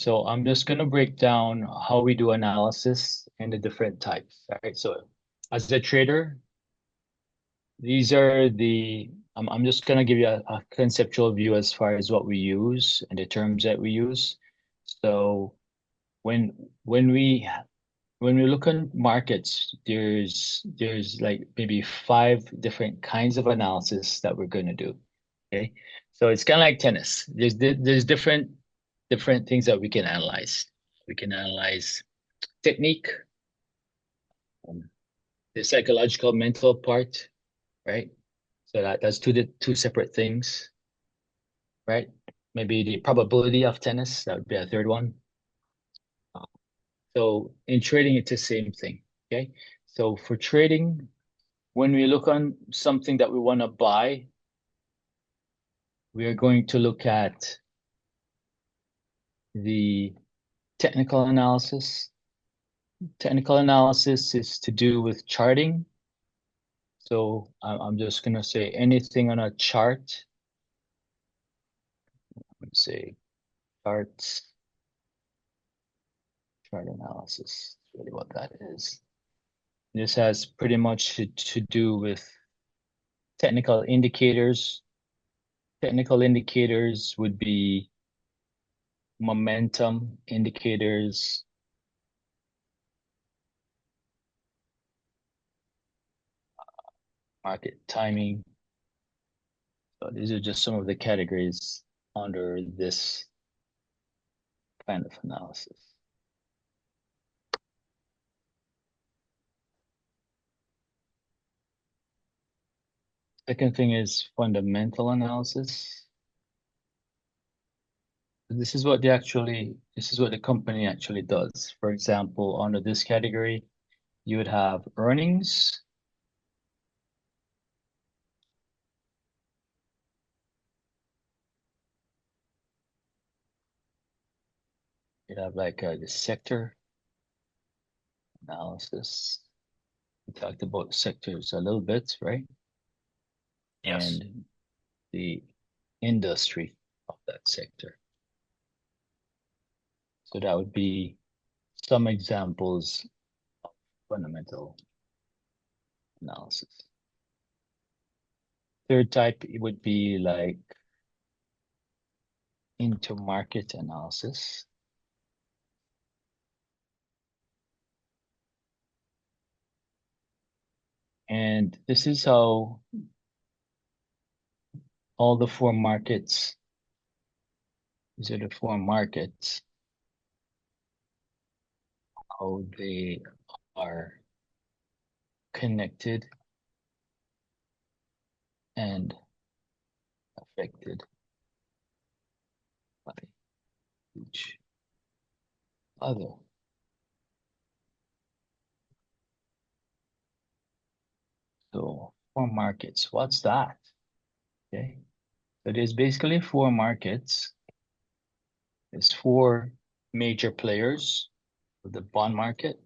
So I'm just going to break down how we do analysis and the different types. All right. So as a trader, these are I'm just going to give you a conceptual view as far as what we use and the terms that we use. So when when we when we look at markets, there's like maybe five different kinds of analysis that we're going to do. Okay. So it's kind of like tennis. There's different things that we can analyze. We can analyze technique, um, the psychological mental part, right? So that's two separate things, right? Maybe the probability of tennis, that would be a third one. Uh, So in trading, it's the same thing. Okay. So for trading, when we look on something that we want to buy, we are going to look at the technical analysis. Technical analysis is to do with charting. So I'm just going to say anything on a chart. Let's say charts, chart analysis, really what that is. This has pretty much to do with technical indicators. Technical indicators would be momentum indicators, market timing. So these are just some of the categories under this kind of analysis. Second thing is fundamental analysis. This is what the company actually does. For example, under this category, you would have earnings. You'd have like the sector analysis. We talked about sectors a little bit, right? Yes. And the industry of that sector. So that would be some examples of fundamental analysis. Third type would be like intermarket analysis. And this is how all the four markets, these are the four markets, how they are connected and affected by each other. So four markets, what's that? Okay. So there's basically four markets. There's four major players of the bond market.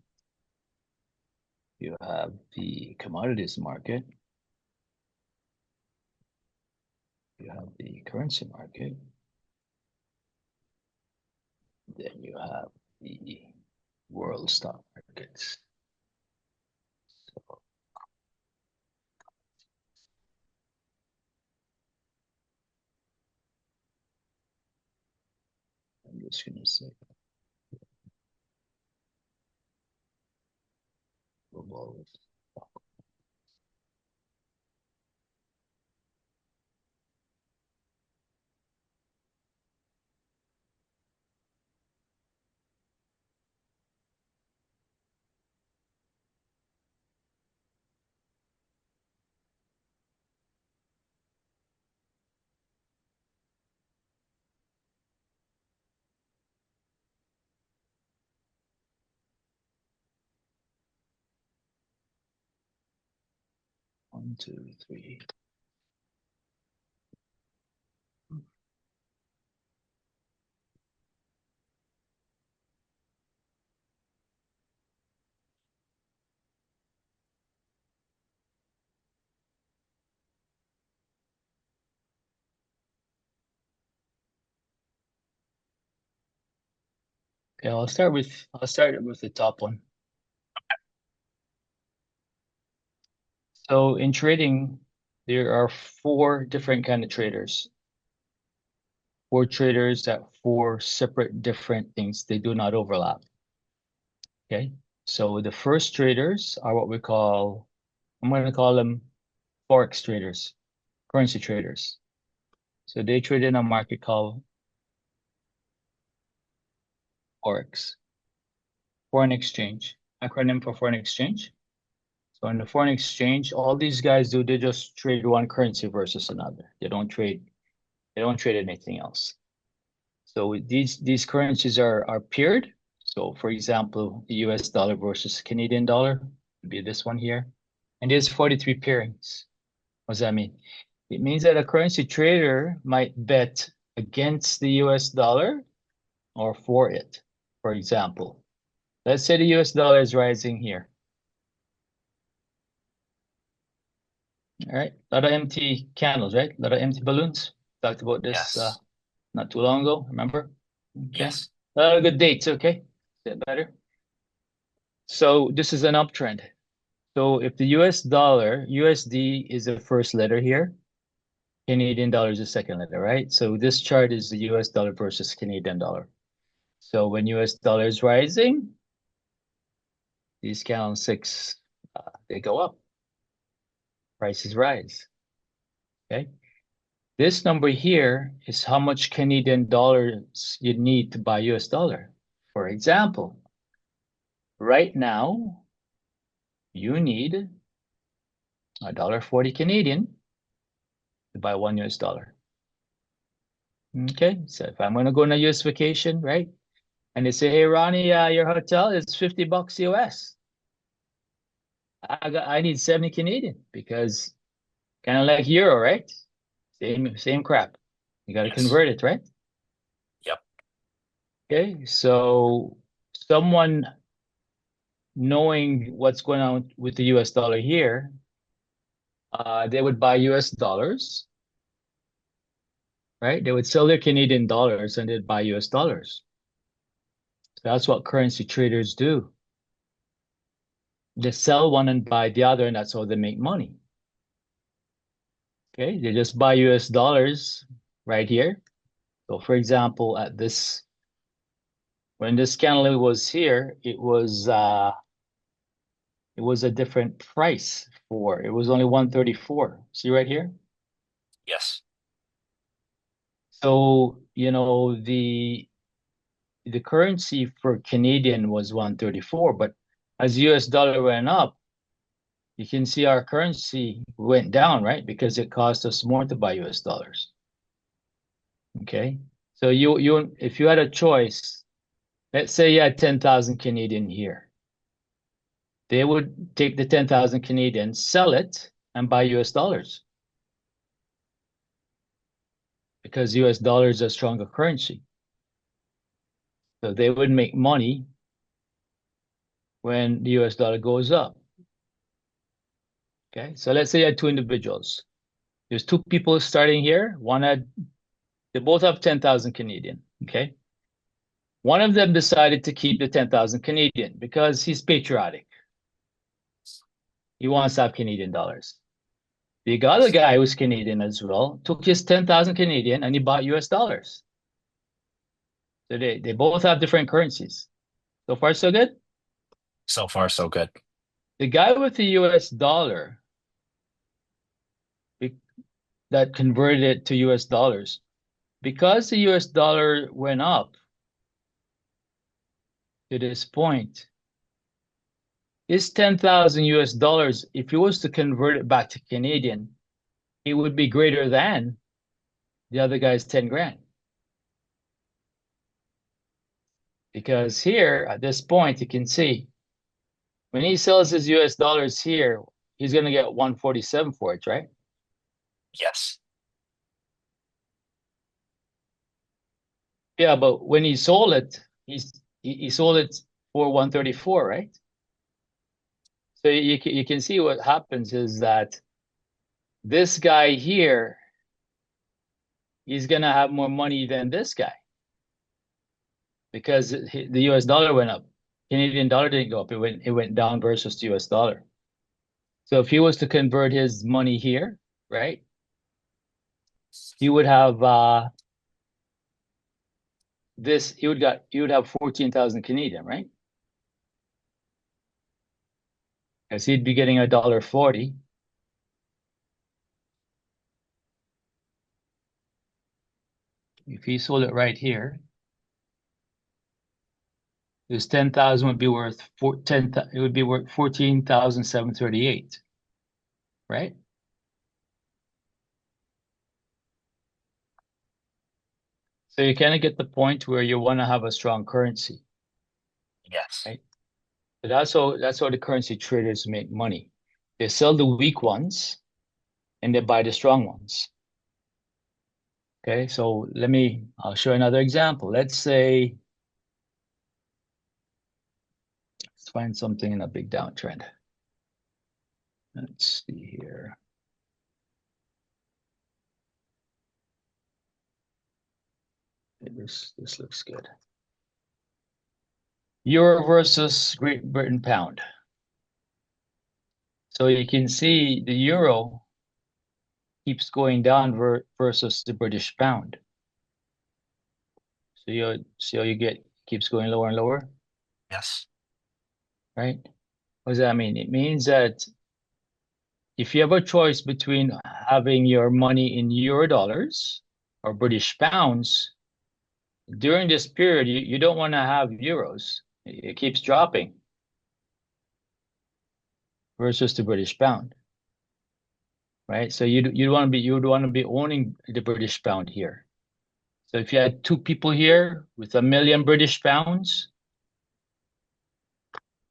You have the commodities market. You have the currency market. Then you have the world stock markets. So I'm just going to say global. 1, 2, 3. Okay, I'll start with the top one. So in trading, there are four different kind of traders. Four traders at four separate different things. They do not overlap. Okay. So the first traders are what we call, I'm going to call them Forex traders, currency traders. So they trade in a market called Forex, foreign exchange, acronym for foreign exchange. So in the foreign exchange, all these guys do, they just trade one currency versus another. They don't trade anything else. So these currencies are paired. So for example, the US dollar versus Canadian dollar would be this one here. And there's 43 pairings. What does that mean? It means that a currency trader might bet against the US dollar or for it. For example, let's say the US dollar is rising here. All right, a lot of empty candles, right? A lot of empty balloons. Talked about this Yes. not too long ago, remember? Okay. Yes. A lot of good dates, okay? Is that better? So this is an uptrend. So if the US dollar, USD is the first letter here, Canadian dollar is the second letter, right? So this chart is the US dollar versus Canadian dollar. So when US dollar is rising, these candlesticks, they go up. Prices rise, okay? This number here is how much Canadian dollars you need to buy US dollar. For example, right now, you need $1.40 Canadian to buy one US dollar. Okay, so if I'm going to go on a US vacation, right? And they say, hey, Ronnie, your hotel is 50 bucks US. I need 70 Canadian because kind of like euro, right? Same crap. You got to Yes. convert it, right? Yep. Okay, so someone knowing what's going on with the US dollar here, they would buy US dollars, right? They would sell their Canadian dollars and they'd buy US dollars. So that's what currency traders do. They sell one and buy the other, and that's how they make money. Okay, they just buy US dollars right here. So for example, when this candle was here, it was a different price for it was only 134. See right here? Yes. So, the currency for Canadian was 134, but as US dollar went up, you can see our currency went down, right? Because it cost us more to buy US dollars. Okay. So if you had a choice, let's say you had 10,000 Canadian here. They would take the 10,000 Canadian, sell it, and buy US dollars. Because US dollars are a stronger currency. So they would make money when the US dollar goes up. Okay. So let's say you had two individuals. There's two people starting here. They both have 10,000 Canadian. Okay. One of them decided to keep the 10,000 Canadian because he's patriotic. He wants to have Canadian dollars. The other guy who's Canadian as well took his 10,000 Canadian and he bought US dollars. So they both have different currencies. So far, so good. So far, so good. The guy with the US dollar that converted it to US dollars, because the US dollar went up to this point, his 10,000 US dollars, if he was to convert it back to Canadian, it would be greater than the other guy's 10 grand. Because here, at this point, you can see when he sells his US dollars here, he's going to get 147 for it, right? Yes. Yeah, but when he sold it, he sold it for 134, right? So you can see what happens is that this guy here, he's going to have more money than this guy. because the US dollar went up. Canadian dollar didn't go up. It went down versus the US dollar. So if he was to convert his money here, right? He would have he would have 14,000 Canadian, right? Because he'd be getting $1.40. If he sold it right here, his 10,000 would be worth it would be worth 14,738, right? So you kind of get the point where you want to have a strong currency, Yes. right? But that's how the currency traders make money. They sell the weak ones and they buy the strong ones. Okay, so I'll show another example. Let's say, let's find something in a big downtrend. Let's see here. This looks good. Euro versus Great Britain pound. So you can see the euro keeps going down versus the British pound. So you see how you get keeps going lower and lower, Yes. right? What does that mean? It means that if you have a choice between having your money in euro dollars or British pounds, during this period, you don't want to have euros. It keeps dropping versus the British pound, right? So you'd want to be owning the British pound here. So if you had two people here with 1 million British pounds,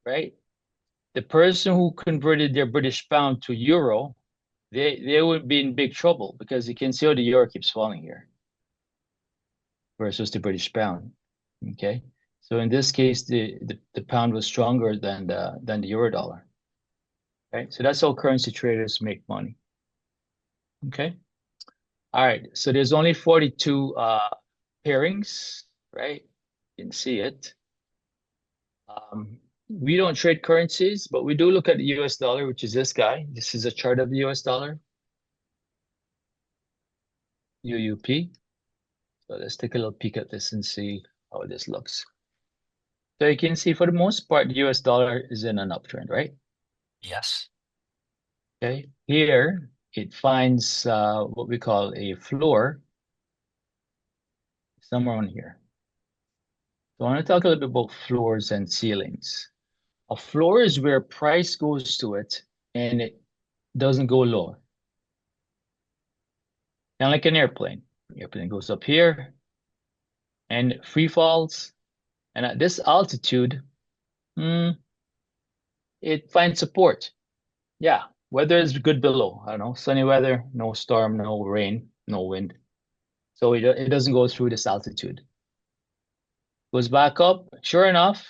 right? The person who converted their British pound to euro, they would be in big trouble because you can see how the euro keeps falling here versus the British pound. Okay. So in this case, the pound was stronger than the euro dollar. Right. So that's how currency traders make money. Okay. All right. So there's only 42 pairings, right? You can see it. We don't trade currencies, but we do look at the US dollar, which is this guy. This is a chart of the US dollar. UUP. So let's take a little peek at this and see how this looks. So you can see for the most part, the US dollar is in an uptrend, right? Yes. Okay. Here, it finds what we call a floor somewhere on here. So I want to talk a little bit about floors and ceilings. A floor is where price goes to it and it doesn't go lower. Kind of like an airplane. The airplane goes up here and free falls. And at this altitude, it finds support. Yeah, weather is good below. I don't know, sunny weather, no storm, no rain, no wind. So it doesn't go through this altitude. Goes back up. Sure enough,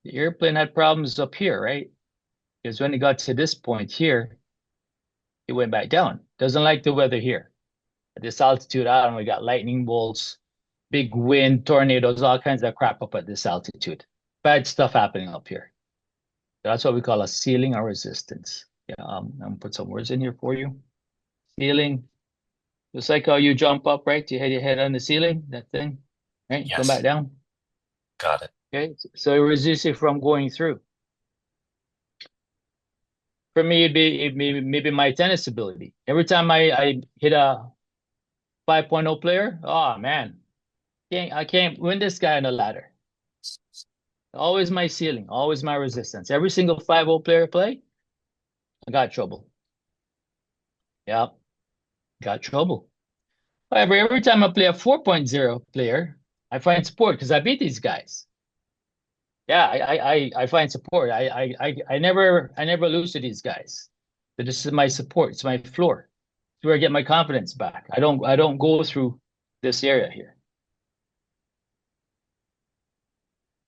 the airplane had problems up here, right? Because when it got to this point here, it went back down. Doesn't like the weather here. At this altitude, I don't know, we got lightning bolts, big wind, tornadoes, all kinds of crap up at this altitude. Bad stuff happening up here. That's what we call a ceiling or resistance. Yeah, I'm gonna put some words in here for you. Ceiling, just like how you jump up, right? You hit your head on the ceiling, that thing, right? Come back Yes. down. Got it. Okay, so it resists you from going through. For me, it'd be maybe my tennis ability. Every time I hit a 5.0 player, oh man, I can't win this guy on the ladder. Always my ceiling, always my resistance. Every single 5.0 player play, I got trouble. Yeah, got trouble. However, every time I play a 4.0 player, I find support because I beat these guys. Yeah, I find support. I never lose to these guys. So this is my support. It's my floor. It's where I get my confidence back. I don't go through this area here.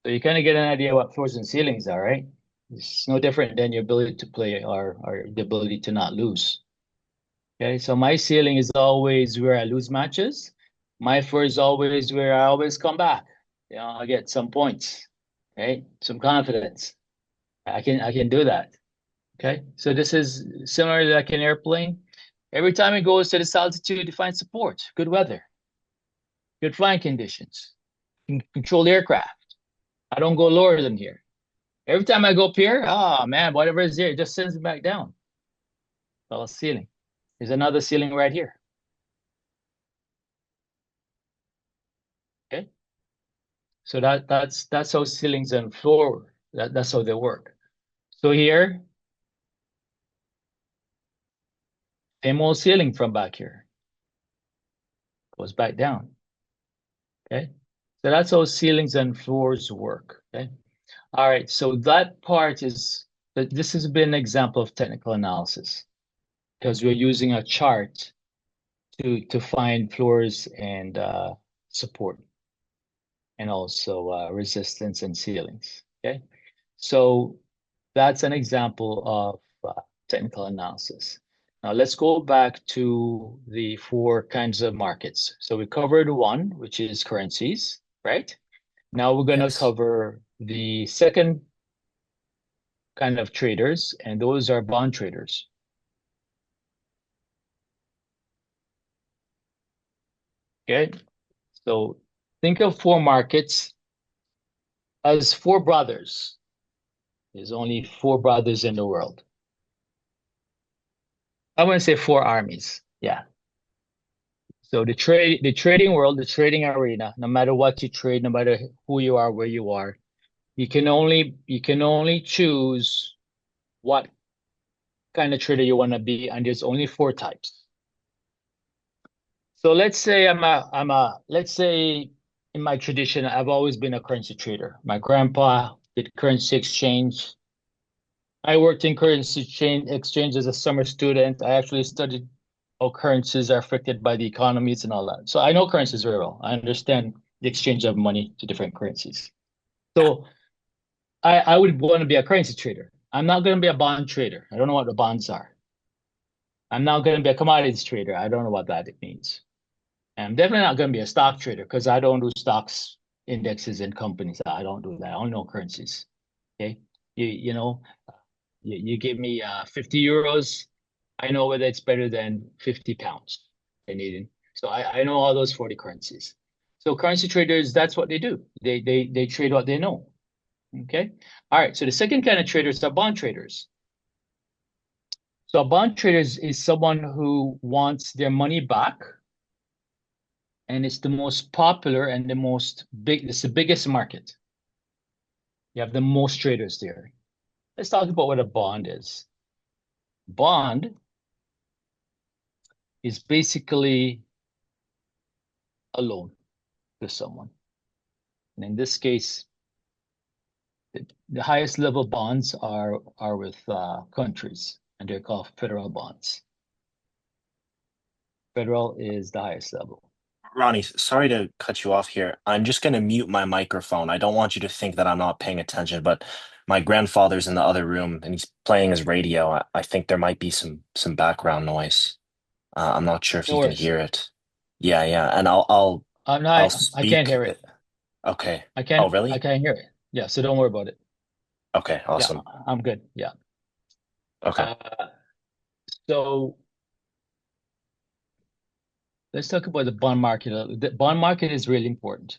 So you kind of get an idea what floors and ceilings are, right? It's no different than your ability to play or the ability to not lose. Okay, so my ceiling is always where I lose matches. My floor is always where I always come back. I get some points, right? Some confidence. I can do that. Okay. So this is similar to like an airplane. Every time it goes to this altitude, it finds support, good weather, good flying conditions, can control the aircraft. I don't go lower than here. Every time I go up here, man, whatever is here, it just sends it back down. Well, ceiling. There's another ceiling right here. Okay. So that's how ceilings and floor, that's how they work. So here, same old ceiling from back here. Goes back down. Okay. So that's how ceilings and floors work. Okay. All right. So that part is, this has been an example of technical analysis because we're using a chart to find floors and support and also resistance and ceilings. Okay. So that's an example of technical analysis. Now let's go back to the four kinds of markets. So we covered one, which is currencies, right? Now we're going to Yes. cover the second kind of traders, and those are bond traders. Okay, so think of four markets as four brothers. There's only four brothers in the world. I want to say four armies. Yeah. So the trading world, the trading arena, no matter what you trade, no matter who you are, where you are, you can only choose what kind of trader you want to be, and there's only four types. So let's say let's say in my tradition, I've always been a currency trader. My grandpa did currency exchange. I worked in currency exchange as a summer student. I actually studied how currencies are affected by the economies and all that. So I know currencies very well. I understand the exchange of money to different currencies. So I would want to be a currency trader. I'm not going to be a bond trader. I don't know what the bonds are. I'm not going to be a commodities trader. I don't know what that means. And I'm definitely not going to be a stock trader because I don't do stocks, indexes, and companies. I don't do that. I only know currencies. Okay. You know, you give me 50 euros. I know whether it's better than 50 pounds Canadian. So I know all those 40 currencies. So currency traders, that's what they do. They trade what they know. Okay. All right. So the second kind of traders are bond traders. So a bond trader is someone who wants their money back, and it's the most popular and it's the biggest market. You have the most traders there. Let's talk about what a bond is. Bond is basically a loan to someone. And in this case, the highest level bonds are with countries, and they're called federal bonds. Federal is the highest level. Ronnie, sorry to cut you off here. I'm just going to mute my microphone. I don't want you to think that I'm not paying attention, but my grandfather's in the other room and he's playing his radio. I think there might be some background noise. I'm not sure if No you can worries. hear it. Yeah, yeah, and I'll I can't speak. hear it. Okay. I Oh, can't really? hear it. Yeah, so don't worry about it. Okay, Yeah, awesome. I'm good. Yeah. Okay. Uh, so let's talk about the bond market. The bond market is really important.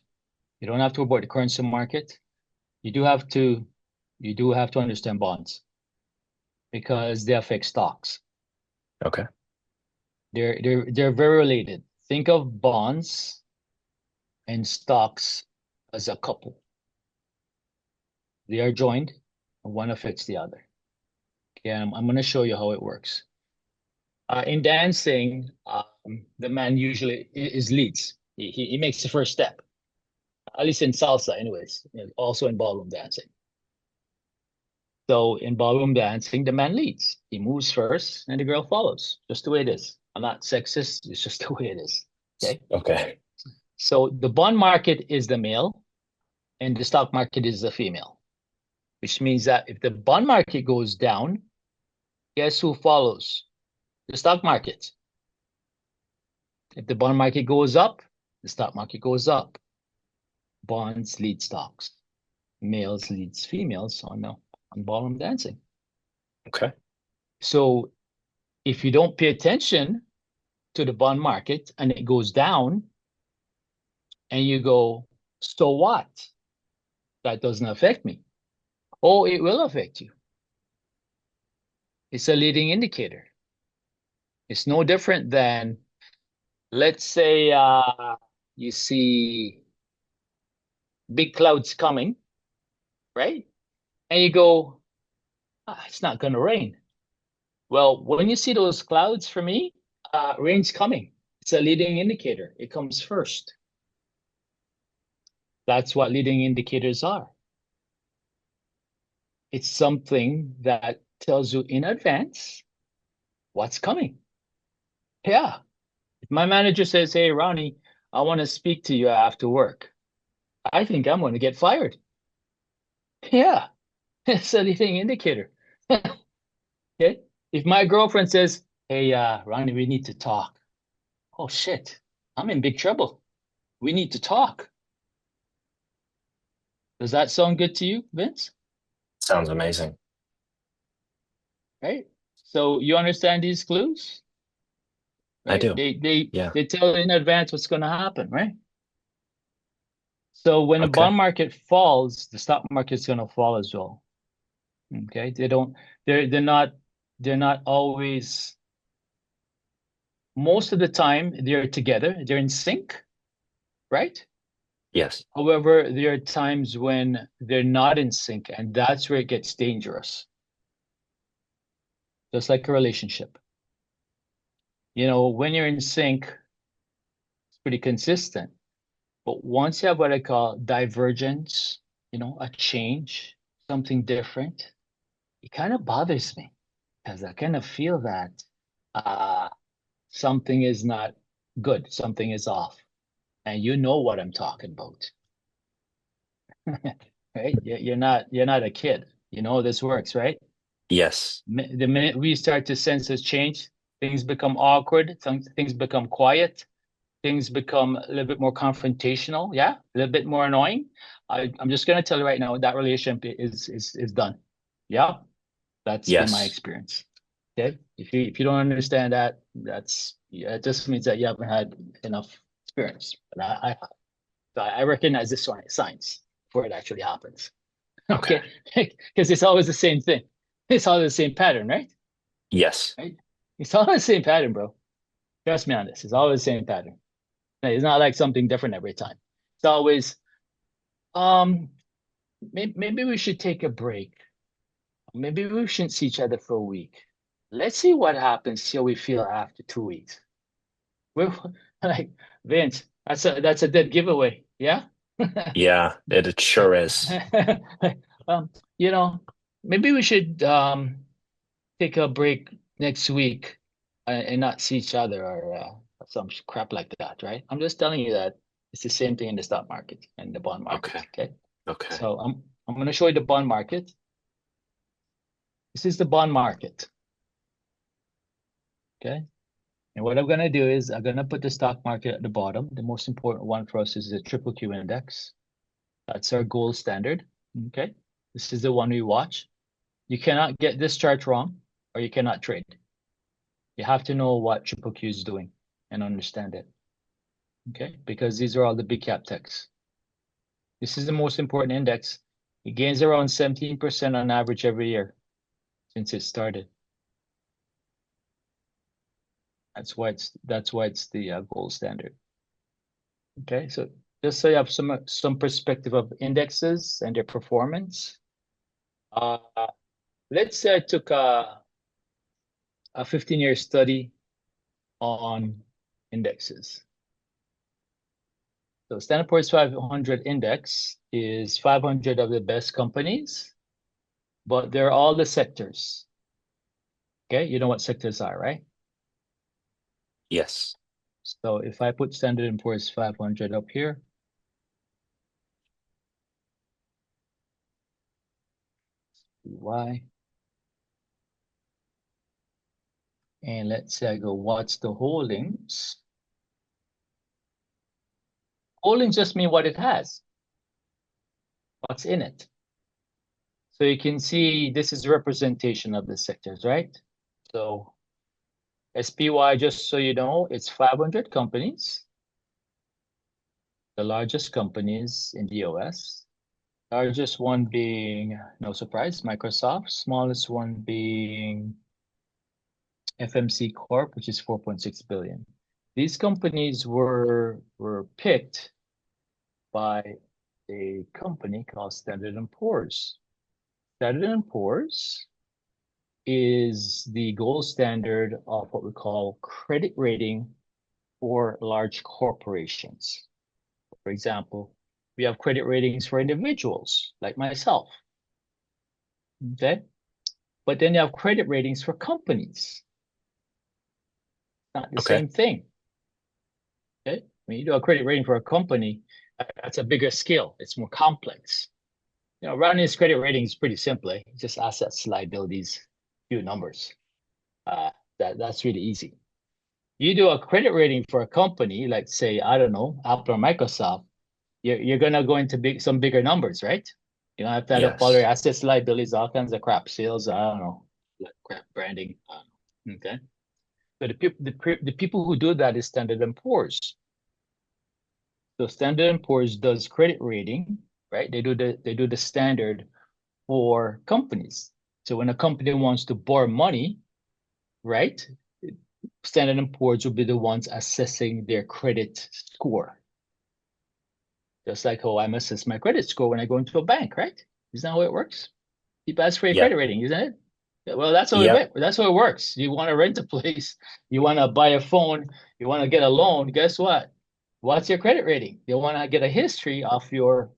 You don't have to worry about the currency market. You do have to understand bonds because they affect stocks. Okay. They're very related. Think of bonds and stocks as a couple. They are joined, and one affects the other. Okay, I'm going to show you how it works. In dancing, the man usually is leads. He makes the first step. At least in salsa, anyways. Also in ballroom dancing. So in ballroom dancing, the man leads. He moves first, and the girl follows. Just the way it is. I'm not sexist. It's just the way it is. Okay. Okay. So the bond market is the male, and the stock market is the female, which means that if the bond market goes down, guess who follows? The stock market. If the bond market goes up, The stock market goes up. Bonds lead stocks. Males leads females on ballroom dancing. Okay. So if you don't pay attention to the bond market and it goes down, and you go, so what? That doesn't affect me. Oh, it will affect you. It's a leading indicator. It's no different than, let's say, you see big clouds coming, right? And you go, it's not going to rain. Well, when you see those clouds, for me, rain's coming. It's a leading indicator. It comes first. That's what leading indicators are. It's something that tells you in advance what's coming. Yeah. If my manager says, hey, Ronnie, I want to speak to you after work, I think I'm going to get fired. Yeah. It's a leading indicator. Okay. If my girlfriend says, hey, Ronnie, we need to talk. Oh, shit. I'm in big trouble. We need to talk. Does that sound good to you, Vince? Sounds amazing. Right? So you understand these clues, I right? do. They Yeah. they tell in advance what's going to happen, right? So when the Okay. bond market falls, the stock market's going to fall as well. Okay? They're not always, most of the time they're together, they're in sync, right? Yes. However, there are times when they're not in sync, and that's where it gets dangerous. Just like a relationship. When you're in sync, it's pretty consistent. But once you have what I call divergence, a change, something different, it kind of bothers me because I kind of feel that uh, something is not good, something is off. And you know what I'm talking about. Right? You're not a kid. You know this works, right? Yes. The minute we start to sense this change, things become awkward, things become quiet, things become a little bit more confrontational, yeah, a little bit more annoying. I'm just gonna tell you right now that relationship is done. Yeah, that's been my Yes. experience. Okay, if you don't understand that, yeah, it just means that you haven't had enough experience. But I recognize this signs before it actually happens. Okay. Okay, because it's always the same thing. It's always the same pattern, right? Yes. Right? It's always the same pattern, bro. Trust me on this. It's always the same pattern. It's not like something different every time. It's always, um, maybe we should take a break. Maybe we shouldn't see each other for a week. Let's see what happens, see how we feel after 2 weeks. We're like, Vince, that's a dead giveaway. Yeah. Yeah, it sure is. Um, you know, maybe we should take a break next week and not see each other or some crap like that, right? I'm just telling you that it's the same thing in the stock market and the bond market. Okay. Okay. Okay. So I'm going to show you the bond market. This is the bond market. Okay. And what I'm going to do is I'm going to put the stock market at the bottom. The most important one for us is the triple Q index. That's our gold standard. Okay. This is the one we watch. You cannot get this chart wrong or you cannot trade. You have to know what triple Q is doing and understand it. Okay. Because these are all the big cap techs. This is the most important index. It gains around 17% on average every year since it started. That's why it's the gold standard. Okay, so just so you have some perspective of indexes and their performance. Uh, let's say I took a 15-year study on indexes. So Standard Poor's 500 index is 500 of the best companies, but they're all the sectors. Okay, you know what sectors are, right? Yes. So if I put Standard & Poor's 500 up here, Y, and let's say I go, what's the holdings? Holdings just mean what it has, what's in it. So you can see this is representation of the sectors, right? So SPY, just so you know, it's 500 companies, the largest companies in the US. Largest one being, no surprise, Microsoft. Smallest one being FMC Corp, which is 4.6 billion. These companies were picked by a company called Standard & Poor's. Standard & Poor's is the gold standard of what we call credit rating for large corporations. For example, we have credit ratings for individuals like myself. Okay. But then you have credit ratings for companies. Not the Okay. same thing. Okay. When you do a credit rating for a company, that's a bigger scale. It's more complex. You know, running this credit rating is pretty simple. Eh? Just assets, liabilities, few numbers. That's really easy. You do a credit rating for a company, like say, I don't know, Apple or Microsoft, you're gonna go into some bigger numbers, right? You don't have to add up all your Yes. assets, liabilities, all kinds of crap, sales, I don't know, like crap branding. Okay. So the people who do that is Standard & Poor's. So Standard & Poor's does credit rating, right? They do the standard for companies. So when a company wants to borrow money, right? Standard & Poor's will be the ones assessing their credit score. Just like how I'm assess my credit score when I go into a bank, right? Isn't that how it works? People ask for your credit Yep. rating, isn't it? Yeah, well, that's how Yep. it works. You want to rent a place, you want to buy a phone, you want to get a loan. Guess what? What's your credit rating? You want to get a history of your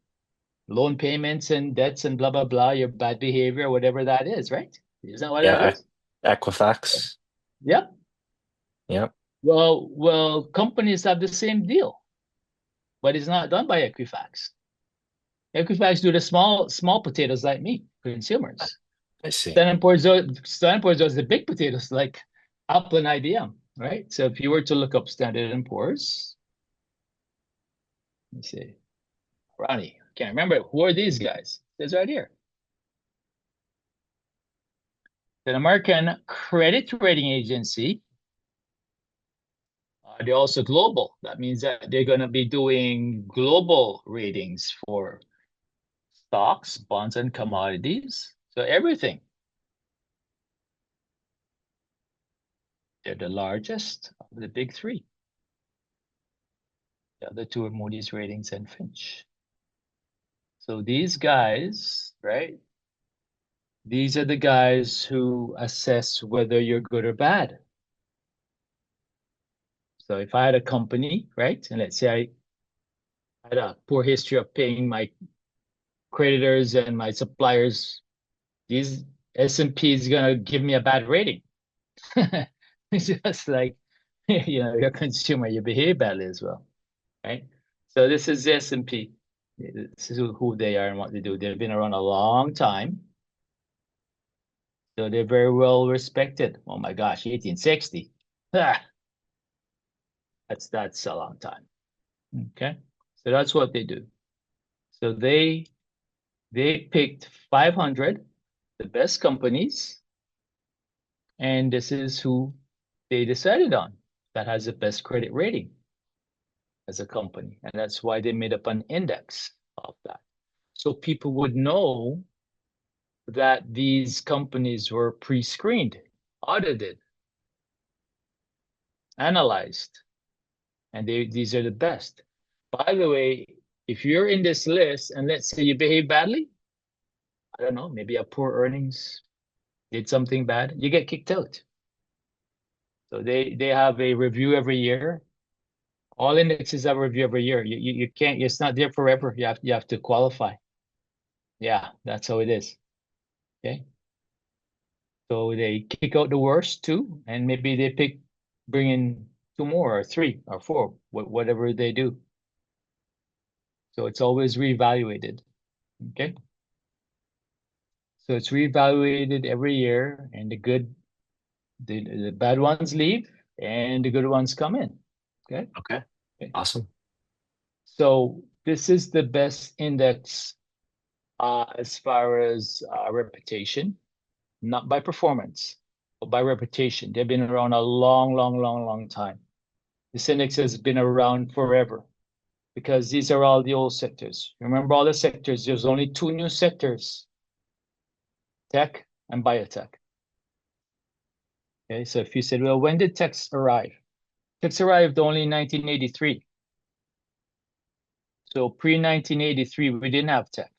loan payments and debts and blah blah blah, your bad behavior, whatever that is, right? Isn't that what that Yeah. is? Equifax. Yep. Yep. Well, companies have the same deal, but it's not done by Equifax. Equifax do the small potatoes like me, consumers. I see. Standard & Poor's does the big potatoes like Apple and IBM, right? So if you were to look up Standard & Poor's, let me see, Ronnie, can't remember, who are these guys? It's right here. The American Credit Rating Agency. They're also global. That means that they're going to be doing global ratings for stocks, bonds, and commodities. So everything. They're the largest of the big three. The other two are Moody's Ratings and Fitch. So these guys, right? These are the guys who assess whether you're good or bad. So if I had a company, right, and let's say I had a poor history of paying my creditors and my suppliers, these S&P is gonna give me a bad rating. It's just like, you're a consumer, you behave badly as well, right? So this is the S&P. This is who they are and what they do. They've been around a long time. So they're very well respected. Oh my gosh, 1860. Ah, that's a long time. Okay. So that's what they do. So they picked 500, the best companies, and this is who they decided on that has the best credit rating as a company. And that's why they made up an index of that. So people would know that these companies were pre-screened, audited, analyzed, and these are the best. By the way, if you're in this list and let's say you behave badly, I don't know, maybe you have poor earnings, did something bad, you get kicked out. So they have a review every year. All indexes have a review every year. You can't, it's not there forever. You have to qualify. Yeah, that's how it is. Okay. So they kick out the worst two, and maybe they bring in two more or three or four, whatever they do. So it's always reevaluated. Okay. So it's reevaluated every year, and the bad ones leave, and the good ones come in. Okay. Okay. Okay. Awesome. So this is the best index as far as reputation, not by performance, but by reputation. They've been around a long time. This index has been around forever because these are all the old sectors. Remember all the sectors, there's only two new sectors, tech and biotech. Okay, so if you said, well, when did techs arrive? Techs arrived only in 1983. So pre-1983, we didn't have tech.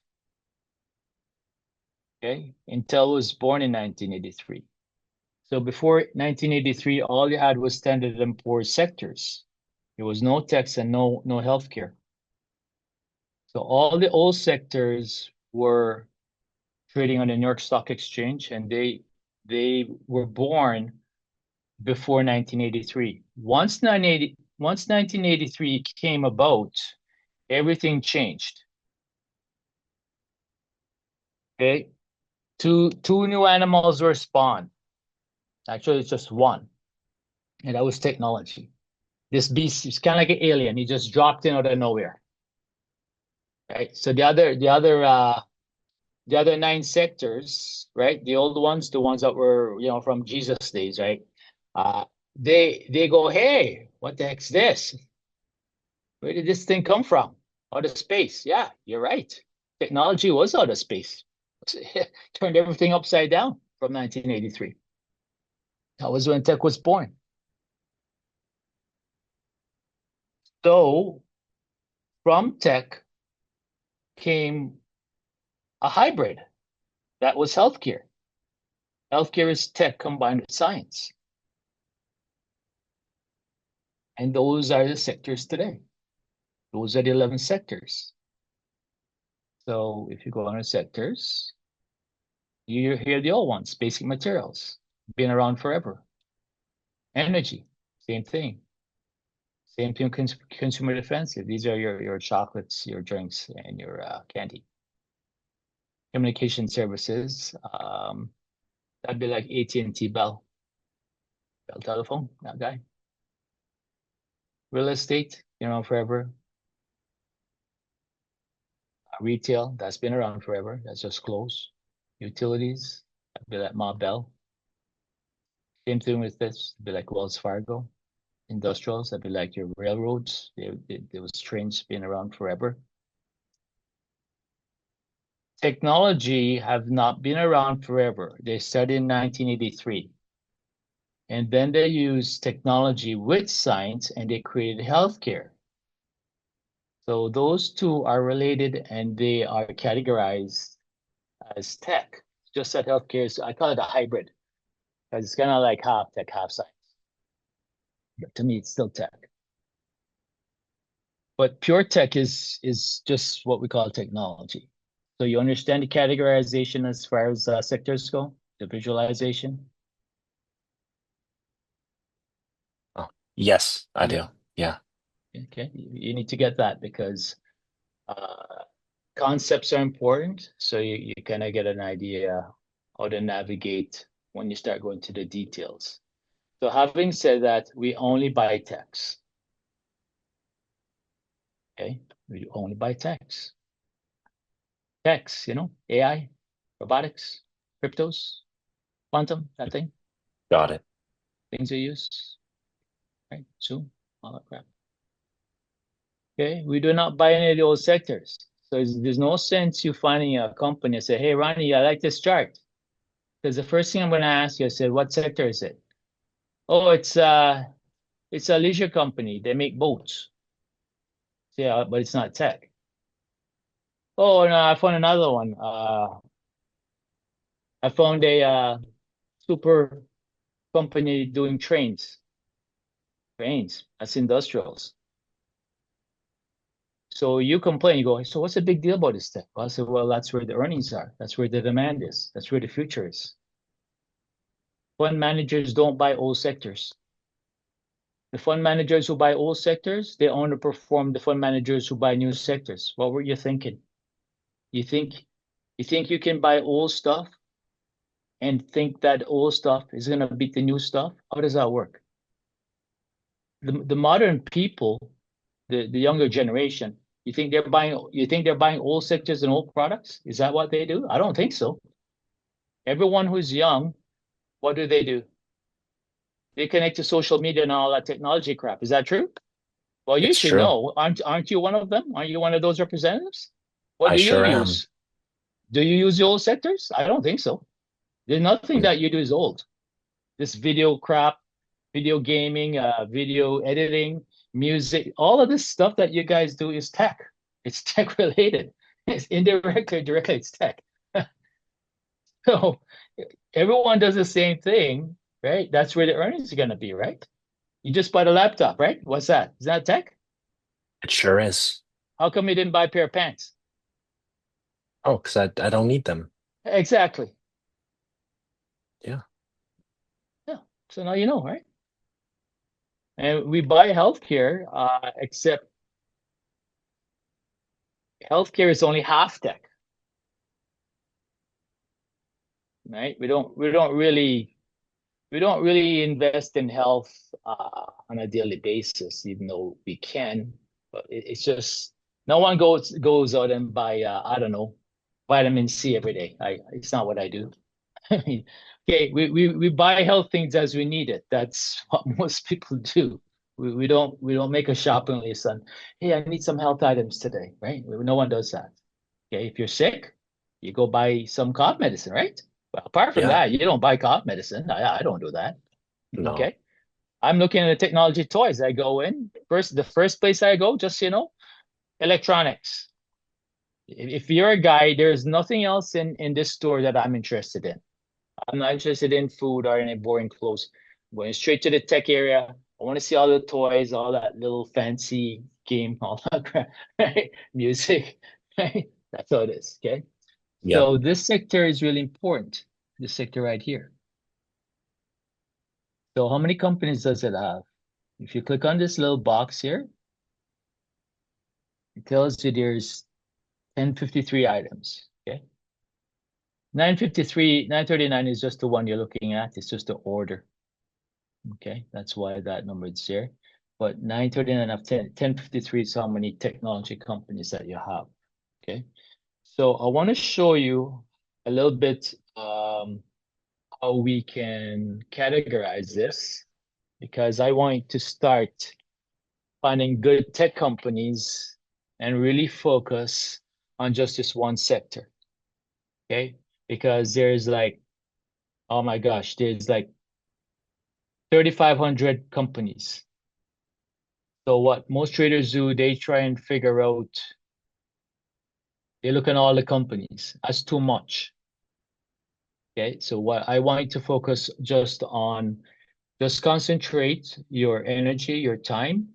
Okay, Intel was born in 1983. So before 1983, all you had was Standard and Poor's sectors. There was no techs and no healthcare. So all the old sectors were trading on the New York Stock Exchange, and they were born before 1983. Once 1983 came about, everything changed. Okay, two new animals were spawned. Actually, it's just one, and that was technology. This beast is kind of like an alien. He just dropped in out of nowhere. Right. So the other nine sectors, right? The old ones, the ones that were, from Jesus days, right? They go, hey, what the heck's this? Where did this thing come from? Out of space. Yeah, you're right. Technology was out of space. Turned everything upside down from 1983. That was when tech was born. So from tech came a hybrid. That was healthcare. Healthcare is tech combined with science. And those are the sectors today. Those are the 11 sectors. So if you go on the sectors, you hear the old ones, basic materials, been around forever. Energy, same thing. Same thing, consumer defensive. These are your chocolates, your drinks, and your candy. Communication services, that'd be like AT&T Bell Telephone, that guy. Real estate, forever. Retail, that's been around forever. That's just closed. Utilities, that'd be like Ma Bell. Same thing with this, be like Wells Fargo. Industrials, that'd be like your railroads. Those trains been around forever. Technology have not been around forever. They started in 1983. And then they used technology with science and they created healthcare. So those two are related and they are categorized as tech. Just that healthcare is, I call it a hybrid because it's kind of like half tech, half science. But to me, it's still tech. But pure tech is just what we call technology. So you understand the categorization as far as sectors go, the visualization? Oh, yes, I do. Yeah. Okay, you need to get that because concepts are important. So you kind of get an idea how to navigate when you start going to the details. So having said that, we only buy techs. Okay, we only buy techs. Techs, AI, robotics, cryptos, quantum, that thing, Got it. things you use, right? Zoom, all that crap. Okay, we do not buy any of those sectors. So there's no sense you finding a company and say, hey, Ronnie, I like this chart. Because the first thing I'm going to ask you, I said, what sector is it? Oh, it's a leisure company. They make boats. Yeah, but it's not tech. Oh, no, I found another one. I found a super company doing trains. Trains, that's industrials. So you complain, you go, so what's the big deal about this tech? Well, I said, well, that's where the earnings are. That's where the demand is. That's where the future is. Fund managers don't buy old sectors. The fund managers who buy old sectors, they underperform the fund managers who buy new sectors. What were you thinking? You think you can buy old stuff and think that old stuff is gonna beat the new stuff? How does that work? The modern people, the younger generation, You think they're buying old sectors and old products? Is that what they do? I don't think so. Everyone who's young, what do? They connect to social media and all that technology crap. Is that true? Well, you It's should true. know. Aren't you one of them? Aren't you one of those representatives? What I do you sure am. use? Do you use the old sectors? I don't think so. There's nothing Mm. that you do is old. This video crap, video gaming, video editing, music, all of this stuff that you guys do is tech. It's tech related. It's indirectly, directly, it's tech. So everyone does the same thing, right? That's where the earnings are going to be, right? You just bought a laptop, right? What's that? Is that tech? It sure is. How come you didn't buy a pair of pants? Oh, because I don't need them. Exactly. Yeah. Yeah. So now you know, right? And we buy healthcare, except healthcare is only half tech, right? We don't really invest in health on a daily basis, even though we can. But it's just no one goes out and buy I don't know, vitamin C every day. It's not what I do. I mean, okay, we buy health things as we need it. That's what most people do. We don't make a shopping list on, hey, I need some health items today, right? No one does that. Okay, if you're sick, you go buy some cough medicine, right? Well, apart from Yeah. that, you don't buy cough medicine. I don't do that. No. Okay. I'm looking at the technology toys. I go in the first place I go, just so you know, electronics. If you're a guy, there's nothing else in this store that I'm interested in. I'm not interested in food or any boring clothes. I'm going straight to the tech area. I want to see all the toys, all that little fancy game, all that crap, right? Music, right? That's how it is. Okay. Yep. So this sector is really important. This sector right here. So how many companies does it have? If you click on this little box here, it tells you there's 1053 items. Okay. 953, 939 is just the one you're looking at. It's just the order. Okay, that's why that number is there. But 939 of 1053 is how many technology companies that you have. Okay, so I want to show you a little bit how we can categorize this because I want to start finding good tech companies and really focus on just this one sector. Okay, because there's like, oh my gosh, there's like 3,500 companies. So what most traders do, they try and figure out, they look at all the companies. That's too much. Okay, so what I want you to focus just concentrate your energy, your time,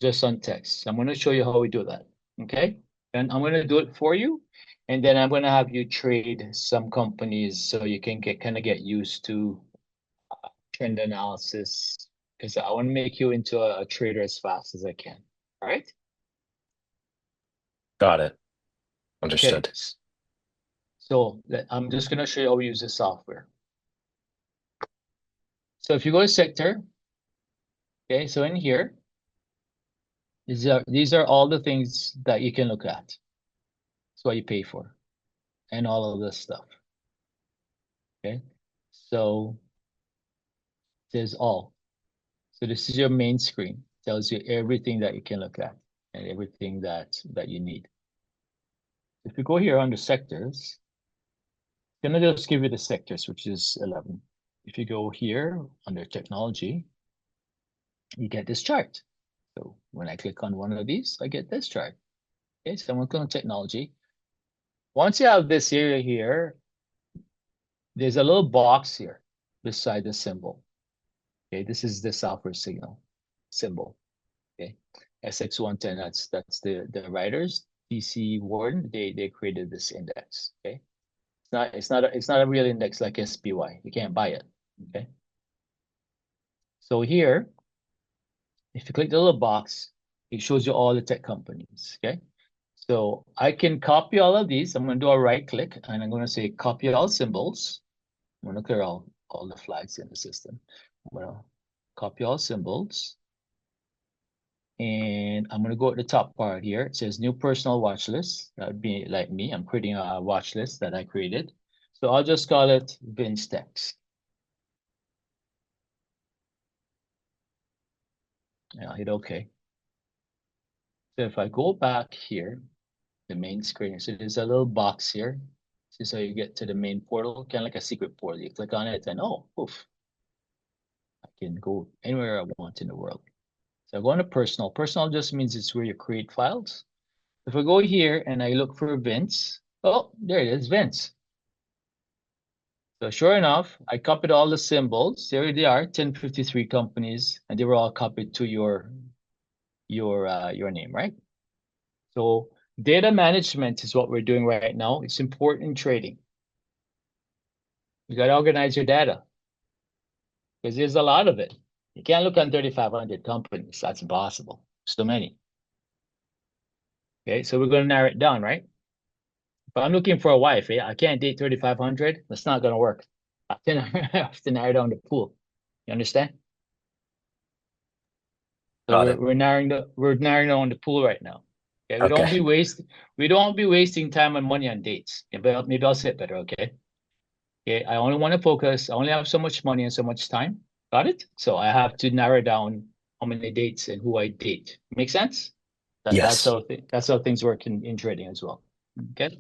just on text. I'm going to show you how we do that. Okay, and I'm going to do it for you, and then I'm going to have you trade some companies so you can get used to trend analysis because I want to make you into a trader as fast as I can. All right. Got it. Okay. Understood. So I'm just going to show you how we use the software. So if you go to sector, okay, so in here, these are all the things that you can look at. That's what you pay for and all of this stuff. Okay. So there's all. So this is your main screen. Tells you everything that you can look at and everything that you need. If you go here under sectors, it's gonna just give you the sectors, which is 11. If you go here under technology, you get this chart. So when I click on one of these, I get this chart. Okay, so I'm going to click on technology. Once you have this area here, there's a little box here beside the symbol. Okay, this is the software signal symbol. Okay, SX110, that's the writers, DC Warden, they created this index. Okay, it's not a real index like SPY. You can't buy it. Okay, so here, if you click the little box, it shows you all the tech companies. Okay, so I can copy all of these. I'm going to do a right click and I'm going to say copy all symbols. I'm going to clear all the flags in the system. I'm going to copy all symbols. And I'm going to go at the top part here. It says new personal watch list. That would be like me. I'm creating a watch list that I created. So I'll just call it Vince Text. And I'll hit OK. So if I go back here, the main screen, so there's a little box here. This is how you get to the main portal, kind of like a secret portal. You click on it and oh, poof, I can go anywhere I want in the world. So I go into personal. Personal just means it's where you create files. If I go here and I look for Vince, oh, there it is, Vince. So sure enough, I copied all the symbols. There they are, 1053 companies, and they were all copied to your name, right? So data management is what we're doing right now. It's important in trading. You got to organize your data because there's a lot of it. You can't look on 3,500 companies. That's impossible. It's too many. Okay, so we're going to narrow it down, right? If I'm looking for a wife, I can't date 3,500. That's not going to work. I have to narrow down the pool. You understand? So Got it. we're narrowing down the pool right now. Okay, we don't be wasting time and money on dates. Maybe I'll say it better. Okay. Okay, I only want to focus. I only have so much money and so much time. Got it? So I have to narrow down how many dates and who I date. Make sense? That's Yes. how things work in trading as well. Okay.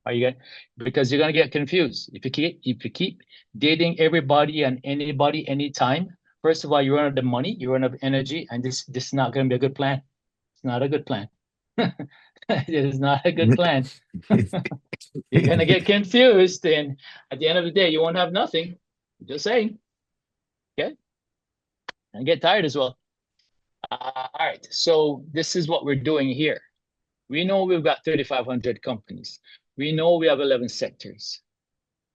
Are you going because you're gonna get confused if you keep dating everybody and anybody anytime. First of all, you run out of money, you run out of energy, and this is not gonna be a good plan. It's not a good plan. It is not a good plan. You're gonna get confused, and at the end of the day, you won't have nothing. Just saying. Okay, and get tired as well. All right, so this is what we're doing here. We know we've got 3,500 companies. We know we have 11 sectors.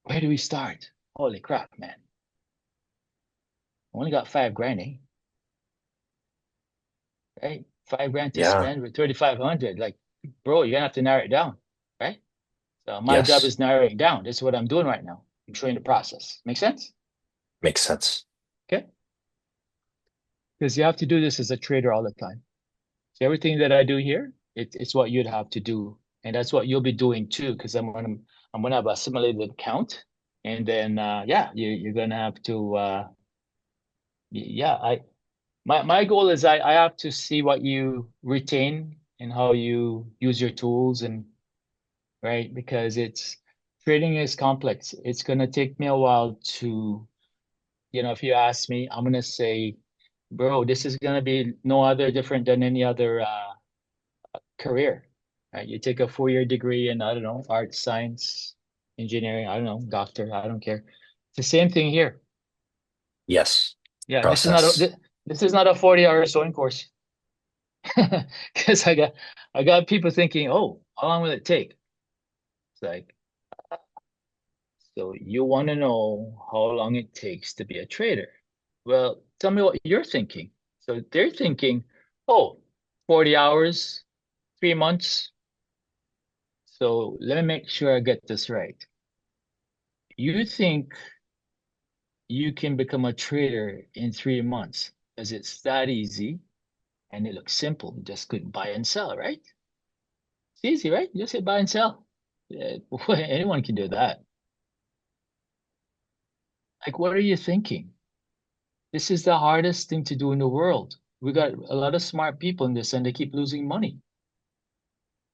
Where do we start? Holy crap, man. Only got 5 grand, eh? Right? 5 grand to Yeah. spend with 3,500. Like, bro, you're gonna have to narrow it down, right? So my job Yes. is narrowing it down. This is what I'm doing right now. I'm showing the process. Make sense? Makes sense. Okay. Because you have to do this as a trader all the time. So everything that I do here, it's what you'd have to do. And that's what you'll be doing too, because I'm gonna have a simulated count. And then yeah, you're gonna have to yeah, my goal is I have to see what you retain and how you use your tools and right because it's trading is complex. It's gonna take me a while to, if you ask me, I'm gonna say, bro, this is gonna be no other different than any other career. Right? You take a 4-year degree in, I don't know, art, science, engineering, I don't know, doctor, I don't care. It's the same thing here. Yes. Yeah, Process. this is not a 40-hour sewing course. Because I got people thinking, oh, how long will it take? It's like, so you want to know how long it takes to be a trader. Well, tell me what you're thinking. So they're thinking, oh, 40 hours, 3 months. So let me make sure I get this right. You think you can become a trader in 3 months because it's that easy and it looks simple. You just could buy and sell, right? It's easy, right? You just hit buy and sell. Yeah, anyone can do that. Like, what are you thinking? This is the hardest thing to do in the world. We got a lot of smart people in this and they keep losing money.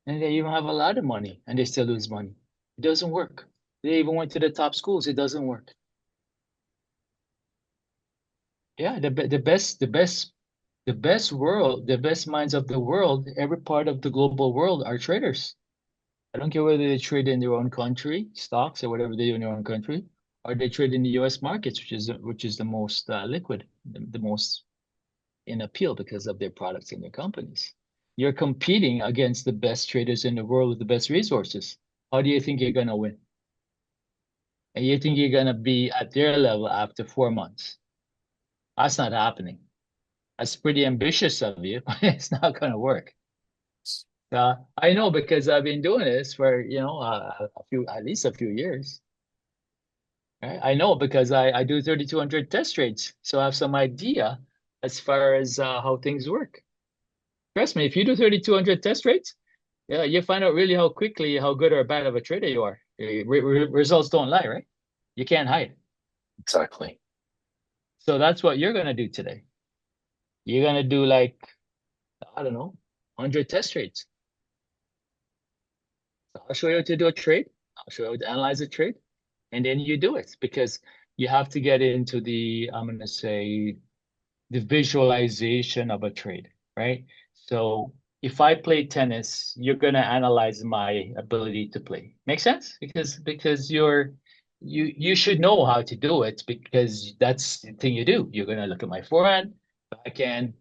And they even have a lot of money and they still lose money. It doesn't work. They even went to the top schools. It doesn't work. Yeah, the best minds of the world, every part of the global world are traders. I don't care whether they trade in their own country, stocks or whatever they do in their own country, or they trade in the U.S. markets, which is the most liquid, the most in appeal because of their products and their companies. You're competing against the best traders in the world with the best resources. How do you think you're gonna win? And you think you're gonna be at their level after 4 months? That's not happening. That's pretty ambitious of you, but it's not gonna work. I know because I've been doing this for at least a few years. Right? I know because I do 3,200 test trades, so I have some idea as far as how things work. Trust me, if you do 3,200 test rates, yeah, you find out really how quickly how good or bad of a trader you are. Results don't lie, right? You can't hide. Exactly. So that's what you're gonna do today. You're gonna do like, I don't know, 100 test rates. So I'll show you how to do a trade. I'll show you how to analyze a trade, and then you do it because you have to get into the, I'm gonna say, the visualization of a trade, right? So if I play tennis, you're gonna analyze my ability to play. Make sense? Because you should know how to do it because that's the thing you do. You're gonna look at my forehand, backhand,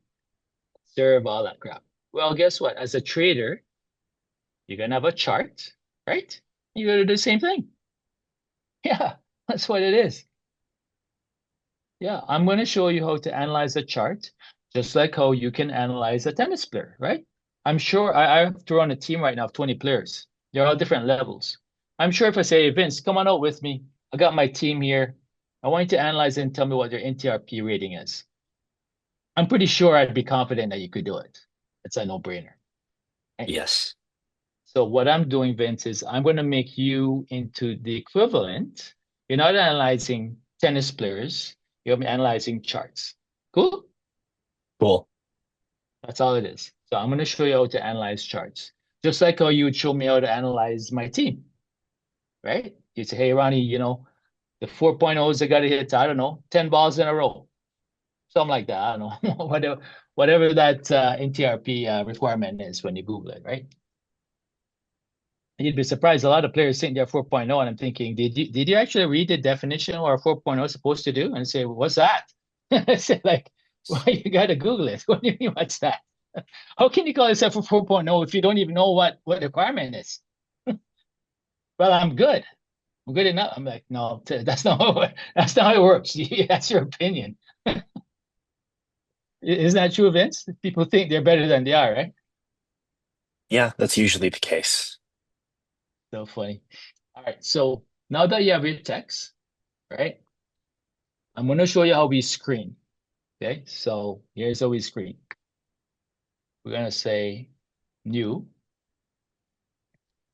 serve, all that crap. Well, guess what? As a trader, you're gonna have a chart, right? You're gonna do the same thing. Yeah, that's what it is. Yeah, I'm going to show you how to analyze a chart, just like how you can analyze a tennis player, right? I'm sure I have to run a team right now of 20 players. They're all different levels. I'm sure if I say, Vince, come on out with me. I got my team here. I want you to analyze and tell me what their NTRP rating is. I'm pretty sure I'd be confident that you could do it. It's a no-brainer. Right? Yes. So what I'm doing, Vince, is I'm going to make you into the equivalent. You're not analyzing tennis players. You're analyzing charts. Cool? Cool. That's all it is. So I'm going to show you how to analyze charts. Just like how you would show me how to analyze my team, right? You say, hey, Ronnie, the 4.0s, they got to hit, I don't know, 10 balls in a row. Something like that. I don't know. whatever that NTRP requirement is when you Google it, right? You'd be surprised. A lot of players think they're 4.0, and I'm thinking, did you actually read the definition of what a 4.0 is supposed to do? And say, what's that? I said, like, well, you got to Google it. What do you mean, what's that? How can you call yourself a 4.0 if you don't even know what the requirement is? Well, I'm good. I'm good enough. I'm like, no, that's not how it works. That's your opinion. Isn't that true, Vince? People think they're better than they are, right? Yeah, that's usually the case. So funny. All right. So now that you have your text, right? I'm going to show you how we screen. Okay. So here's how we screen. We're going to say new.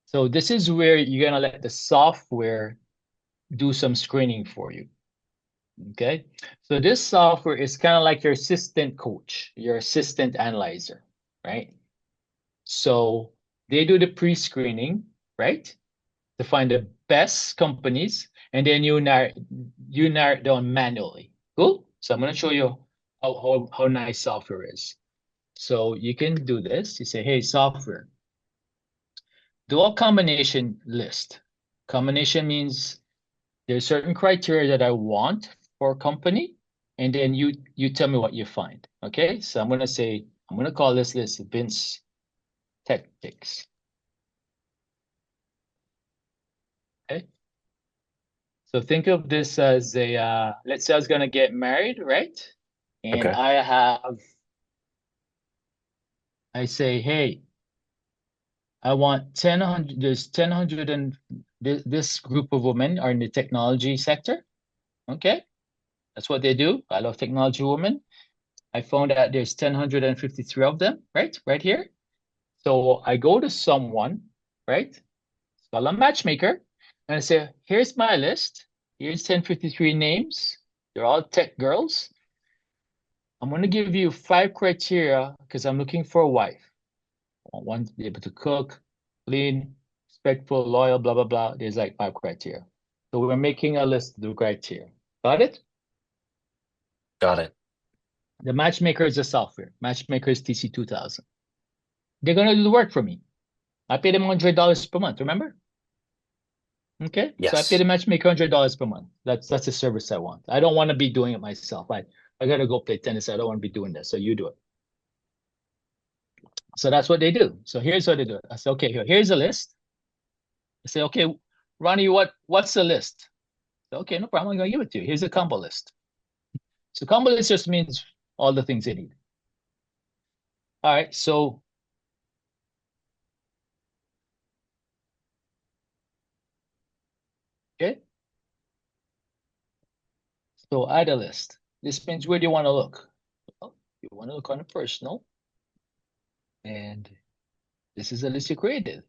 So this is where you're going to let the software do some screening for you. Okay. So this software is kind of like your assistant coach, your assistant analyzer, right? So they do the pre-screening, right? To find the best companies, and then you narrow it down manually. Cool. So I'm going to show you how nice software is. So you can do this. You say, hey, software, do a combination list. Combination means there's certain criteria that I want for a company, and then you tell me what you find. Okay, so I'm gonna call this list Vince Tech Picks. Okay, so think of this as a let's say I was gonna get married, right? And Okay. I say, hey, I want 1000. There's 1000 and this group of women are in the technology sector. Okay, that's what they do. I love technology women. I found out there's 1,053 of them, right? Right here. So I go to someone, right? It's called a matchmaker. And I say, here's my list. Here's 1053 names. They're all tech girls. I'm going to give you 5 criteria because I'm looking for a wife. I want one to be able to cook, clean, respectful, loyal, blah, blah, blah. There's like 5 criteria. So we're making a list of the criteria. Got it? Got it. The matchmaker is a software. Matchmaker is TC2000. They're going to do the work for me. I pay them $100 per month, remember? Okay, so I pay the Yes. matchmaker $100 per month. That's a service I want. I don't want to be doing it myself. I gotta go play tennis. I don't want to be doing this. So you do it. So that's what they do. So here's what they do. I say, okay, here's a list. I say, okay, Ronnie, what's the list? So, okay, no problem. I'm gonna give it to you. Here's a combo list. So combo list just means all the things they need. All right, so okay, so add a list. This means where do you want to look? Well, you want to look on the personal. And this is a list you created.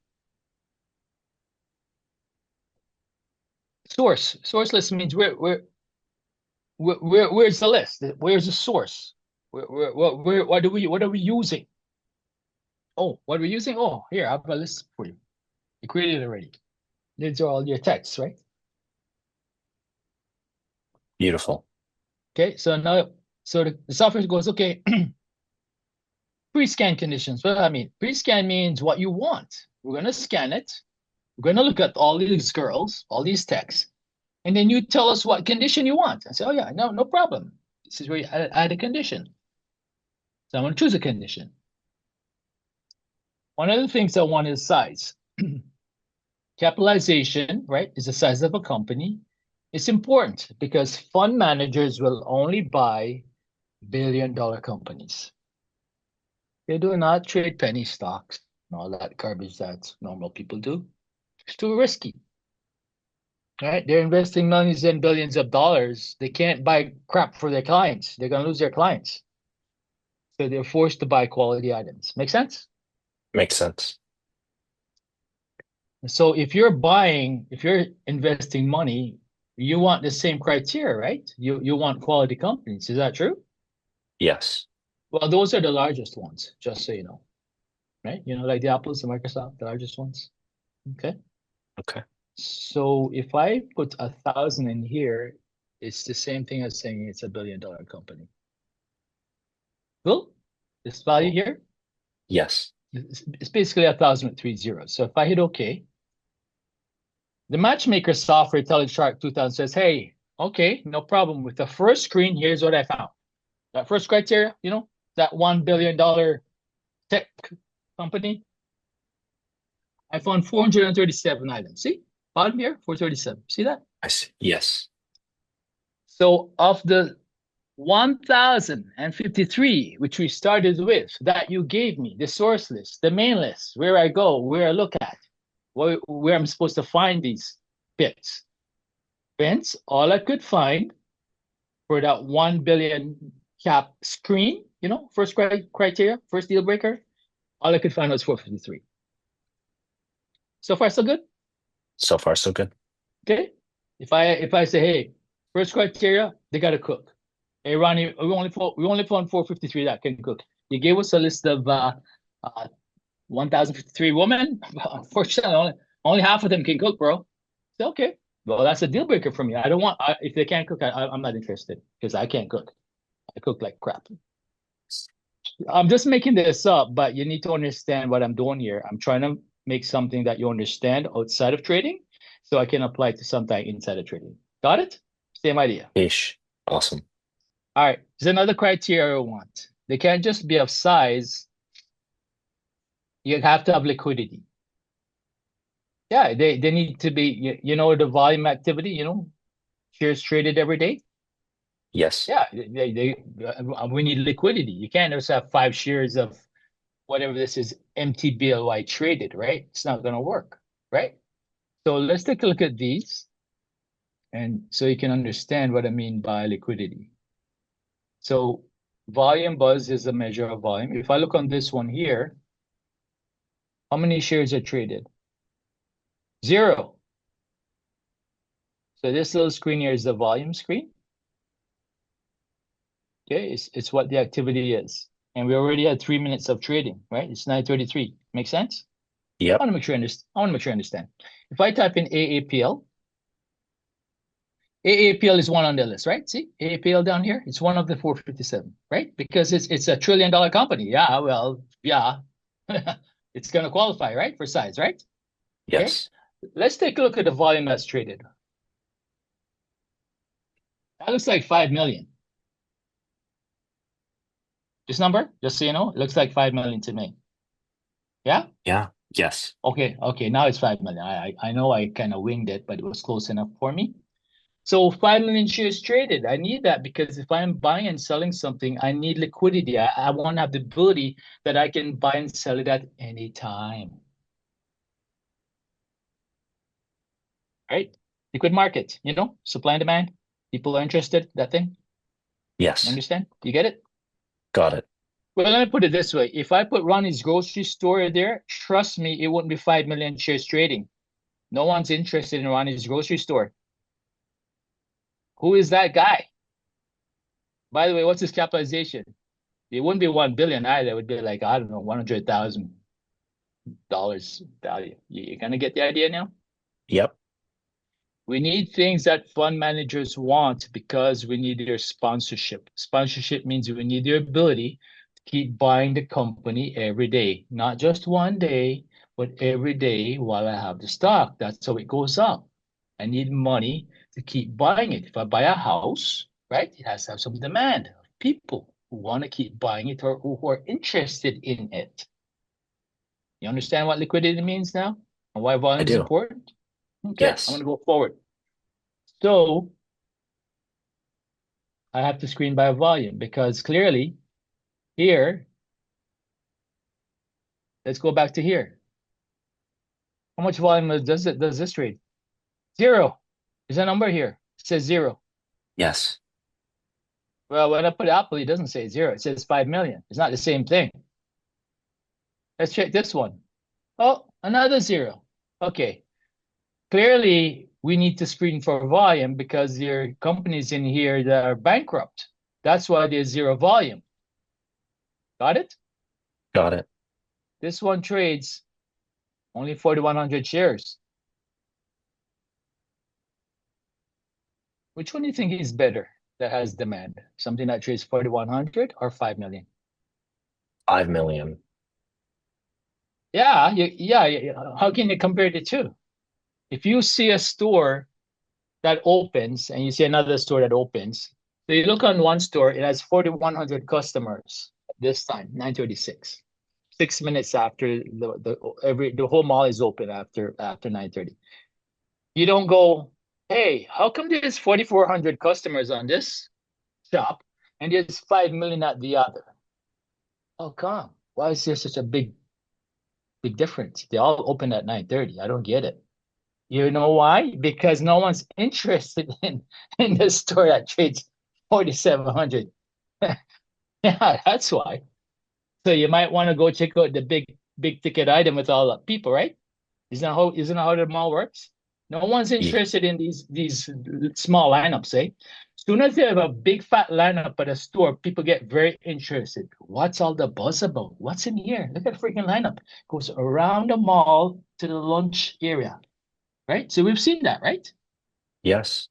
Source list means where's the list? Where's the source? What are we using? Oh, what are we using? Oh, here, I have a list for you. You created it already. These are all your texts, right? Beautiful. Okay, so now, so the software goes, okay, pre-scan conditions. What do I mean? Pre-scan means what you want. We're going to scan it. We're going to look at all these girls, all these texts, and then you tell us what condition you want. I say, oh yeah, no problem. This is where you add a condition. So I'm going to choose a condition. One of the things I want is size. Capitalization, right, is the size of a company. It's important because fund managers will only buy billion-dollar companies. They do not trade penny stocks and all that garbage that normal people do. It's too risky. Right? They're investing millions and billions of dollars. They can't buy crap for their clients. They're going to lose their clients. So they're forced to buy quality items. Make sense? Makes sense. So if you're investing money, you want the same criteria, right? You want quality companies. Is that true? Yes. Well, those are the largest ones, just so you know, right? You know, like the Apples, the Microsoft, the largest ones. Okay. Okay. So if I put 1,000 in here, it's the same thing as saying it's a billion-dollar company. Cool? This value Cool. here, Yes. it's basically 1,000 with 3 zeros. So if I hit OK, the matchmaker software IntelliShark 2000 says, hey, okay, no problem. With the first screen, here's what I found. That first criteria, you know, that $1 billion tech company, I found 437 items. See? Bottom here, 437. See that? I see. Yes. So of the 1,053, which we started with, that you gave me, the source list, the main list, where I go, where I look at, where I'm supposed to find these bits. Hence, all I could find for that 1 billion cap screen, you know, first criteria, first deal breaker, all I could find was 453. So far, so good. So far, so good. Okay. If I say, hey, first criteria, they gotta cook. Hey, Ronnie, we only found 453 that can cook. You gave us a list of 1,053 women. Unfortunately, only half of them can cook, bro. So, okay. Well, that's a deal breaker for me. I don't want if they can't cook, I'm not interested because I can't cook. I cook like crap. I'm just making this up, but you need to understand what I'm doing here. I'm trying to make something that you understand outside of trading, so I can apply to something inside of trading. Got it? Same idea. Ish. Awesome. All right. There's another criteria I want. They can't just be of size. You have to have liquidity. Yeah, they need to be, you know, the volume activity, you know, shares traded every day. Yes. Yeah, we need liquidity. You can't just have 5 shares of whatever this is, MTBLY traded, right? It's not going to work, right? So let's take a look at these. And so you can understand what I mean by liquidity. So volume buzz is a measure of volume. If I look on this one here, how many shares are traded? 0. So this little screen here is the volume screen. Okay, it's what the activity is. And we already had 3 minutes of trading, right? It's 9:33. Make sense? Yep. I want to make sure I understand. If I type in AAPL, AAPL is one on the list, right? See, AAPL down here, it's one of the 457, right? Because it's a $1 trillion company. Yeah, well, yeah. It's going to qualify, right? For size, right? Okay. Yes. Let's take a look at the volume that's traded. That looks like 5 million. This number, just so you know, it looks like 5 million to me. Yeah? Yeah. Yes. Okay, now it's 5 million. I know I kind of winged it, but it was close enough for me. So 5 million shares traded. I need that because if I'm buying and selling something, I need liquidity. I want to have the ability that I can buy and sell it at any time. Right? Liquid market, you know, supply and demand. People are interested, that thing. Yes. Understand? You get it? Got it. Well, let me put it this way. If I put Ronnie's grocery store there, trust me, it wouldn't be 5 million shares trading. No one's interested in Ronnie's grocery store. Who is that guy? By the way, what's his capitalization? It wouldn't be 1 billion either. It would be like, I don't know, $100,000 value. You kind of get the idea now? Yep. We need things that fund managers want because we need their sponsorship. Sponsorship means we need their ability to keep buying the company every day, not just one day, but every day while I have the stock. That's how it goes up. I need money to keep buying it. If I buy a house, right, it has to have some demand of people who want to keep buying it or who are interested in it. You understand what liquidity means now and why I volume is do. important? Okay, I'm going Yes. to go forward. So I have to screen by volume because clearly here, let's go back to here. How much volume does this trade? Zero. There's a number here. It says zero. Yes. Well, when I put Apple, it doesn't say zero. It says 5 million. It's not the same thing. Let's check this one. Oh, another zero. Okay. Clearly, we need to screen for volume because there are companies in here that are bankrupt. That's why there's zero volume. Got it? Got it. This one trades only 4,100 shares. Which one do you think is better that has demand? Something that trades 4,100 or 5 million? 5 million. Yeah. How can you compare the two? If you see a store that opens and you see another store that opens, so you look on one store, it has 4,100 customers this time, 9:36. 6 minutes after the whole mall is open after 9:30. You don't go, hey, how come there's 4,400 customers on this shop and there's 5 million at the other? How come? Why is there such a big difference? They all open at 9:30. I don't get it. You know why? Because no one's interested in the store that trades 4,700. Yeah, that's why. So you might want to go check out the big ticket item with all the people, right? Isn't that how the mall works? No one's Ye- interested in these small lineups, eh? Soon as you have a big fat lineup at a store, people get very interested. What's all the buzz about? What's in here? Look at the freaking lineup. Goes around the mall to the lunch area, right? So we've seen that, right? Yes.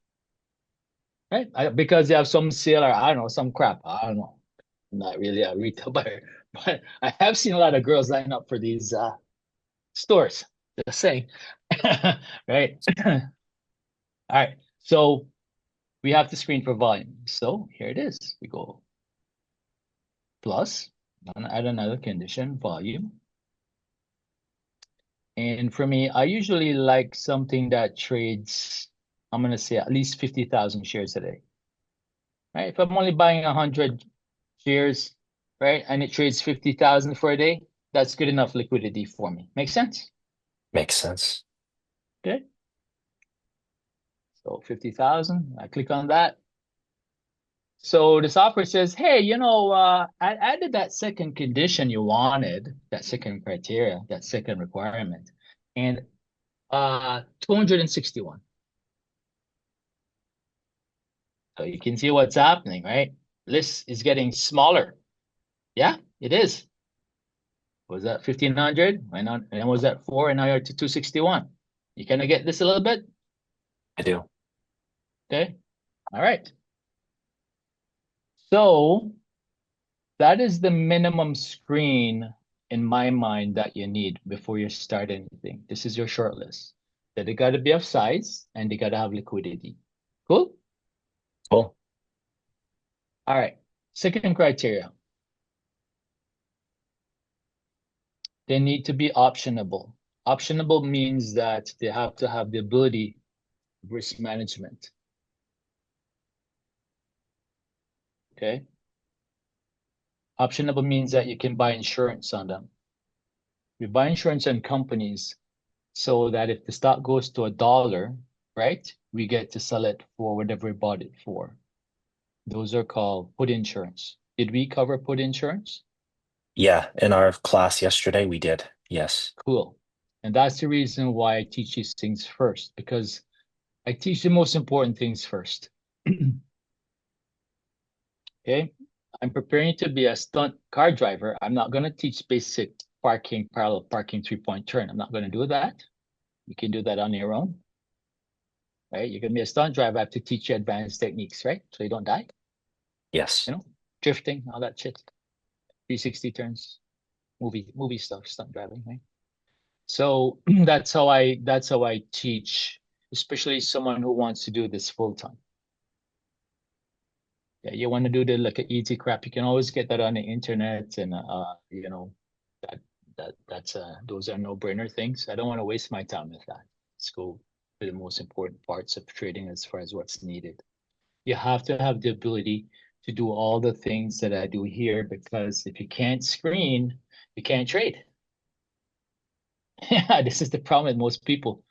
Right? Because they have some sale or I don't know, some crap. I don't know. I'm not really a retail buyer, but I have seen a lot of girls line up for these stores. Just saying. Right? All right. So we have to screen for volume. So here it is. We go plus, add another condition, volume. And for me, I usually like something that trades, I'm going to say at least 50,000 shares a day. Right? If I'm only buying 100 shares, right, and it trades 50,000 for a day, that's good enough liquidity for me. Make sense? Makes sense. Okay. So 50,000, I click on that. So the software says, hey, I added that second condition you wanted, that second criteria, that second requirement, and 261. So you can see what's happening, right? List is getting smaller. Yeah, it is. Was that 1,500? Went on, and was that 4? And now you're to 261. You kind of get this a little bit? I do. Okay. All right. So that is the minimum screen in my mind that you need before you start anything. This is your short list. That they got to be of size and they got to have liquidity. Cool? Cool. All right. Second criteria. They need to be optionable. Optionable means that they have to have the ability of risk management. Okay. Optionable means that you can buy insurance on them. You buy insurance on companies so that if the stock goes to $1, right, we get to sell it for whatever we bought it for. Those are called put insurance. Did we cover put insurance? Yeah, in our class yesterday, we did. Yes. Cool. And that's the reason why I teach these things first, because I teach the most important things first. Okay. I'm preparing to be a stunt car driver. I'm not going to teach basic parking, parallel parking, three-point turn. I'm not going to do that. You can do that on your own, right? You're going to be a stunt driver. I have to teach you advanced techniques, right? So you don't die, Yes. drifting, all that shit. 360 turns, movie stuff, stunt driving, right? So that's how I teach, especially someone who wants to do this full time. Yeah, you want to do the like easy crap. You can always get that on the internet, and that that's those are no-brainer things. I don't want to waste my time with that. Let's go to the most important parts of trading as far as what's needed. You have to have the ability to do all the things that I do here, because if you can't screen, you can't trade. Yeah, this is the problem with most people.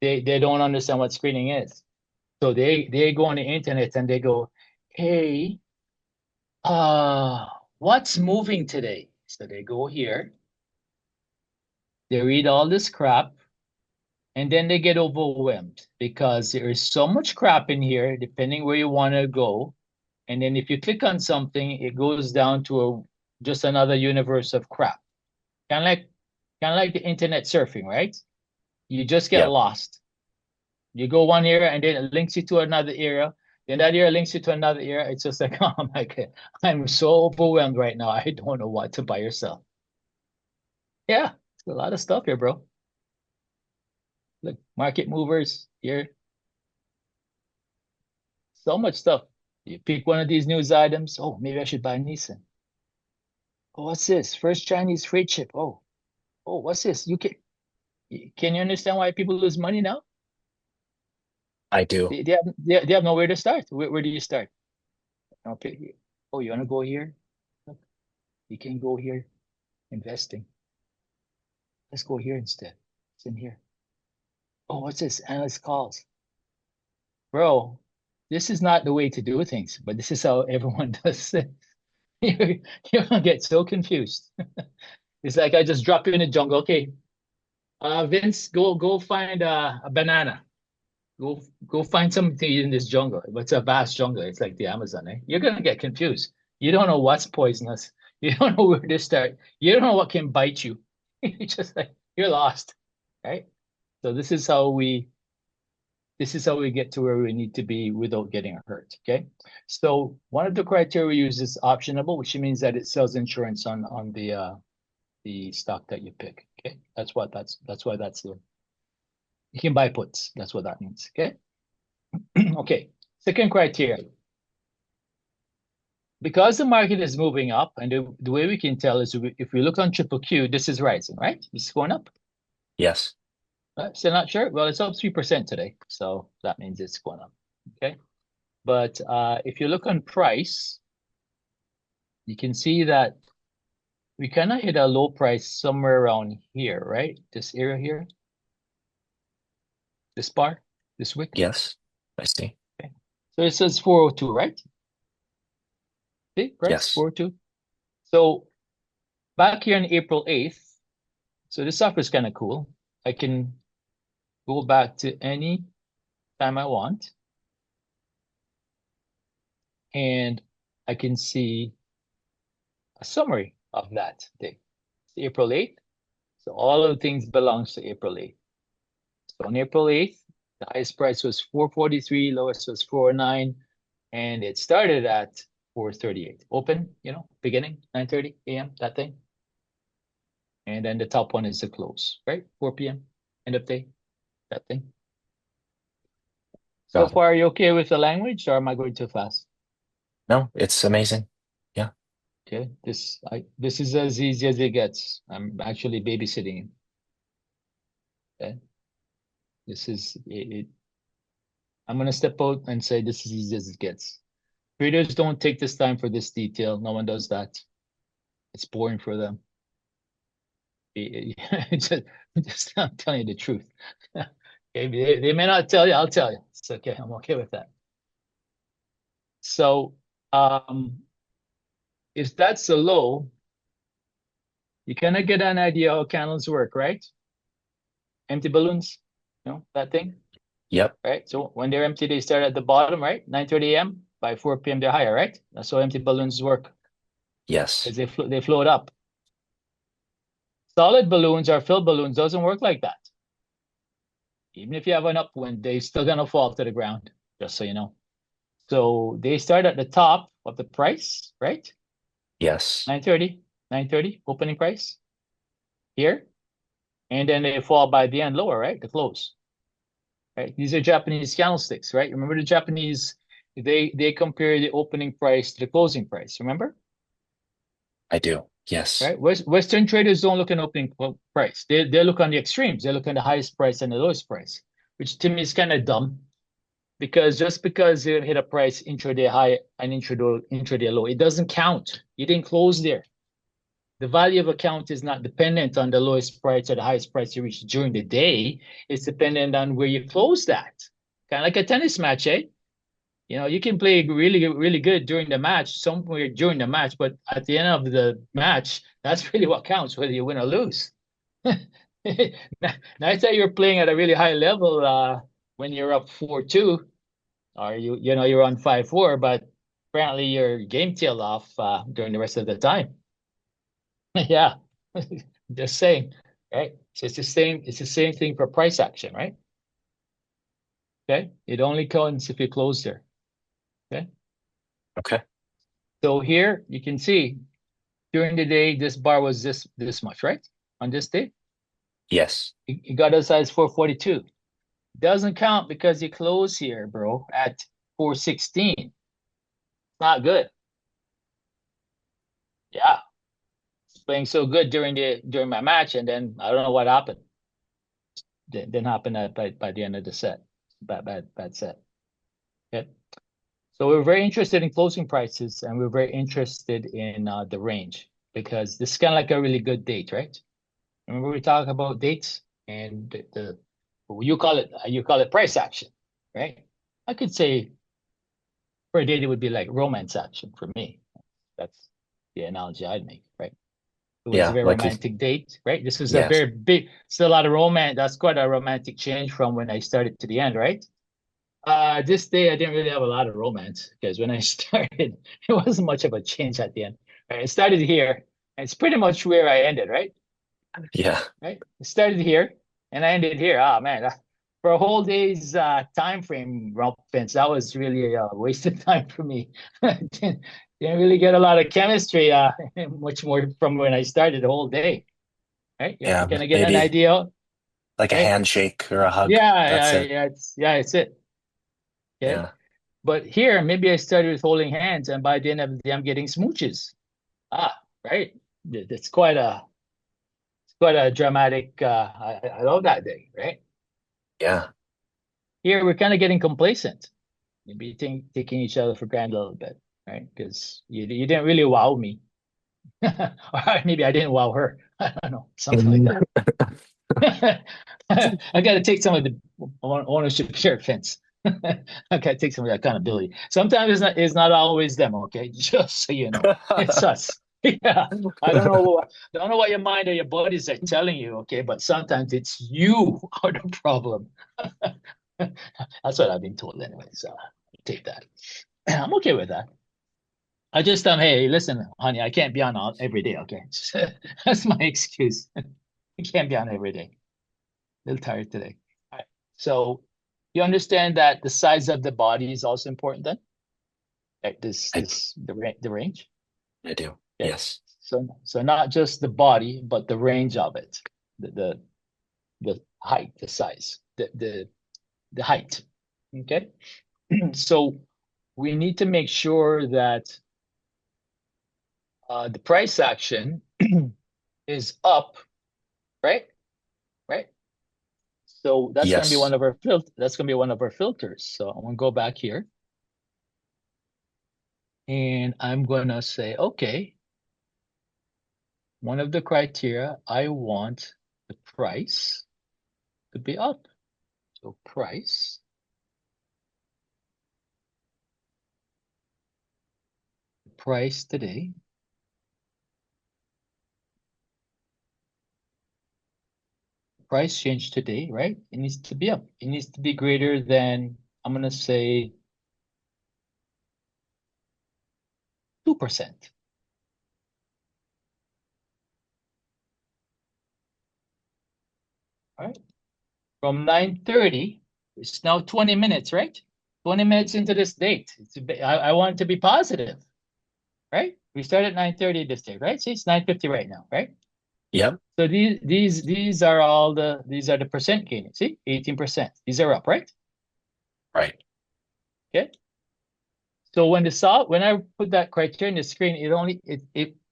They don't understand what screening is. So they go on the internet and they go, hey, uh, what's moving today? So they go here, they read all this crap, and then they get overwhelmed because there is so much crap in here, depending where you want to go. And then if you click on something, it goes down to just another universe of crap. Kind of like kind of like the internet surfing, right? You just get Yep. lost. You go one area and then it links you to another area. Then that area links you to another area. It's just like, oh my God, I'm so overwhelmed right now. I don't know what to buy or sell. Yeah, it's a lot of stuff here, bro. Look, market movers here. So much stuff. You pick one of these news items. Oh, maybe I should buy Nissan. Oh, what's this? First Chinese freight ship. Oh, what's this? Can you understand why people lose money now? I do. They have nowhere to start. Where do you start? I'll pick, oh, you want to go here? Look, you can go here, investing. Let's go here instead. It's in here. Oh, what's this? Analyst calls. Bro, this is not the way to do things, but this is how everyone does it. You're gonna get so confused. It's like I just drop you in the jungle. Okay, Vince, go find a banana. Go find something in this jungle. It's a vast jungle. It's like the Amazon, eh? You're gonna get confused. You don't know what's poisonous. You don't know where to start. You don't know what can bite you. You just like you're lost, right? So this is how we get to where we need to be without getting hurt. Okay. So one of the criteria we use is optionable, which means that it sells insurance on the stock that you pick. Okay. That's why that's the you can buy puts. That's what that means. Okay. Okay. Second criteria. Because the market is moving up, and the way we can tell is if we look on triple Q, this is rising, right? This is going up. Yes. Still not sure. Well, it's up 3% today, so that means it's going up. Okay. But if you look on price, you can see that we kind of hit a low price somewhere around here, right? This area here, this bar, this wick. Yes. I see. Okay. So it says 402, right? See, price Yes. 402. So back here on April 8th, so this offer is kind of cool. I can go back to any time I want, and I can see a summary of that day. It's April 8th. So all of the things belongs to April 8th. So on April 8th, the highest price was 443, lowest was 409, and it started at 438. Open, beginning, 9:30 a.m., that thing. And then the top one is the close, right? 4 p.m., end of day, that thing. So Got it. far, are you okay with the language, or am I going too fast? No, it's amazing. Yeah. Okay, this is as easy as it gets. I'm actually babysitting. Okay, this is it. I'm gonna step out and say this is easy as it gets. Traders don't take this time for this detail. No one does that. It's boring for them. It's just I'm telling you the truth. Okay, they may not tell you. I'll tell you. It's okay. I'm okay with that. So, if that's a low, You kind of get an idea how candles work, right? Empty balloons, that thing, Yep. right? So when they're empty, they start at the bottom, right? 9:30 a.m. By 4 p.m. they're higher, right? That's how empty balloons work Yes. because they float up. Solid balloons or filled balloons doesn't work like that. Even if you have an upwind, they're still gonna fall to the ground, just so you know. So they start at the top of the price, right? Yes. 9:30, 9:30 opening price here, and then they fall by the end lower, right? The close, right? These are Japanese candlesticks, right? Remember the Japanese, they compare the opening price to the closing price, remember? I do. Yes. Right? Western traders don't look at opening price. They look on the extremes. They look on the highest price and the lowest price, which to me is kind of dumb because just because you hit a price intraday high and intraday low, it doesn't count. You didn't close there. The value of account is not dependent on the lowest price or the highest price you reach during the day. It's dependent on where you closed at. Kind of like a tennis match, eh? You can play really, really good during the match, somewhere during the match, but at the end of the match, that's really what counts, whether you win or lose. Now, I thought you were playing at a really high level when you're up 4-2, or you're on 5-4, but apparently your game tailed off during the rest of the time. Yeah, just saying, right? So it's the same thing for price action, right? Okay, it only counts if you close there. Okay, Okay. so here you can see during the day this bar was this much, right? On this day, Yes. it got as high as 442. Doesn't count because you close here, bro, at 416. Not good. Yeah, it's playing so good during my match, and then I don't know what happened. Didn't happen by the end of the set. Bad set. Okay. So we're very interested in closing prices, and we're very interested in the range because this is kind of like a really good date, right? Remember we talk about dates and you call it price action, right? I could say for a date it would be like romance action for me. That's the analogy I'd make, right? It was a Yeah. very Like you. romantic date, right? This was a Yes. very big, still a lot of romance. That's quite a romantic change from when I started to the end, right? This day I didn't really have a lot of romance because when I started, it wasn't much of a change at the end. Right? It started here, and it's pretty much where I ended, right? Yeah. Right? It started here and I ended here. Oh man, for a whole day's time frame, Ralph Pence, that was really a waste of time for me. Didn't really get a lot of chemistry, much more from when I started the whole day. Right? Yeah. You're gonna get an Maybe idea, like a right? handshake or a hug. Yeah, That's yeah, it. it's it. Okay. Yeah. But here, maybe I started with holding hands, and by the end of the day, I'm getting smooches. Ah, right. It's quite a dramatic. I love that day, right? Yeah. Here, we're kind of getting complacent. Maybe taking each other for granted a little bit, right? Because you didn't really wow me, or maybe I didn't wow her. I don't know, something like that. I got to take some of the ownership share fence. I got to take some of that accountability. Sometimes it's not always them, okay? Just so you know, it's us. Yeah, don't know what your mind or your bodies are telling you, okay? But sometimes it's you are the problem. That's what I've been told anyway. So take that. I'm okay with that. I just hey, listen, honey, I can't be on every day, okay? That's my excuse. I can't be on every day. A little tired today. All right. So you understand that the size of the body is also important then? Like I the range. I do. Okay. Yes. So not just the body, but the range of it, the height, the size, the height. Okay. So we need to make sure that the price action is up, right? Right. So that's going to be Yes. one of our filters. So I'm going to go back here and I'm going to say, okay, one of the criteria, I want the price to be up. So price today price change today, right? It needs to be up. It needs to be greater than, I'm gonna say 2%. All right. From 9:30, it's now 20 minutes, right? 20 minutes into this date. I want it to be positive, right? We start at 9:30 this day, right? See, it's 9:50 right now, right? Yep. So these are all these are the percent gain. See, 18%. These are up, right? Right. Okay. So when I put that criteria in the screen,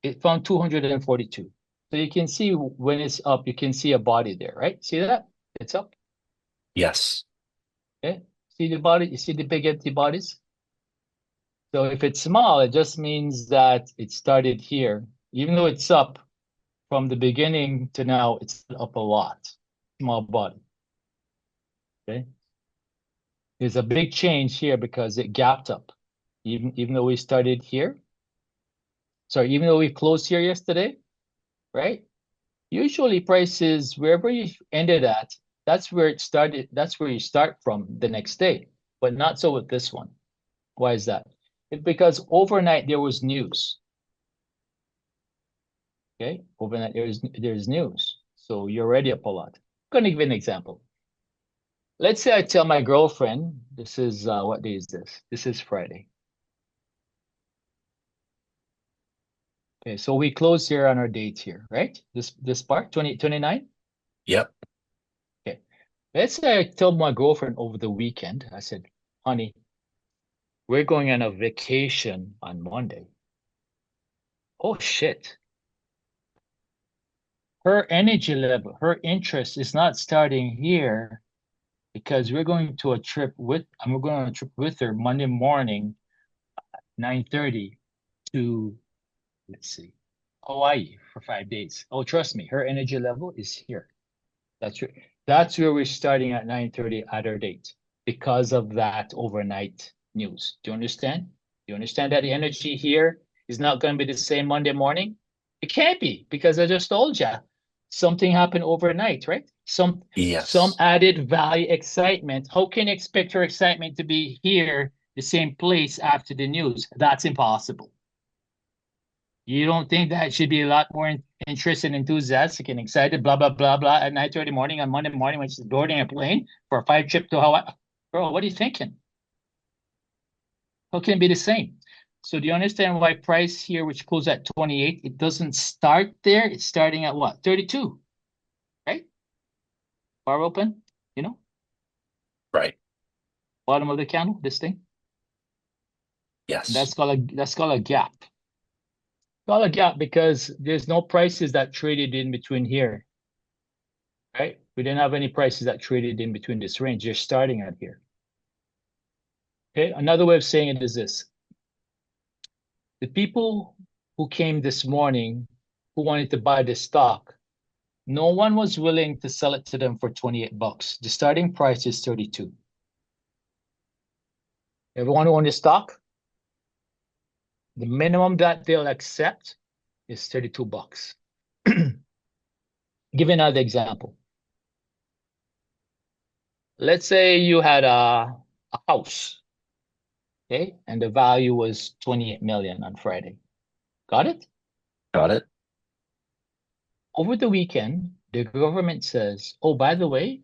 it found 242. So you can see when it's up, you can see a body there, right? See that? It's up. Yes. Okay. See the body? You see the big empty bodies? So if it's small, it just means that it started here. Even though it's up from the beginning to now, it's up a lot. Small body. Okay. There's a big change here because it gapped up. Even though we started here. Sorry, even though we closed here yesterday, right? Usually prices, wherever you ended at, that's where it started. That's where you start from the next day, but not so with this one. Why is that? It's because overnight there was news. Okay, overnight there's news. So you're already up a lot. I'm gonna give you an example. Let's say I tell my girlfriend, this is what day is this? This is Friday. Okay, so we close here on our date here, right? This part, 29? Yep. Okay. Let's say I tell my girlfriend over the weekend, I said, honey, we're going on a vacation on Monday. Oh shit. Her energy level, her interest is not starting here because we're going to a trip with, I'm going on a trip with her Monday morning, 9:30 to, let's see, Hawaii for 5 days. Oh, trust me, her energy level is here. That's right. That's where we're starting at 9:30 at our date because of that overnight news. Do you understand? Do you understand that the energy here is not going to be the same Monday morning? It can't be because I just told you something happened overnight, right? Some Yes. added value excitement. How can you expect her excitement to be here, the same place after the news? That's impossible. You don't think that should be a lot more interested, enthusiastic, and excited, blah, blah, blah, blah, at 9:30 morning on Monday morning when she's boarding a plane for a 5 trip to Hawaii? Bro, what are you thinking? How can it be the same? So do you understand why price here, which closed at 28, it doesn't start there? It's starting at what? 32, right? Bar open, you know, Right. bottom of the candle, this thing. And Yes. that's called a gap. Called a gap because there's no prices that traded in between here, right? We didn't have any prices that traded in between this range. You're starting at here. Okay, another way of saying it is this. The people who came this morning who wanted to buy this stock, no one was willing to sell it to them for 28 bucks. The starting price is 32. Everyone who owns the stock, the minimum that they'll accept is 32 bucks. Give another example. Let's say you had a house, okay, and the value was 28 million on Friday. Got it? Got it. Over the weekend, the government says, oh, by the way,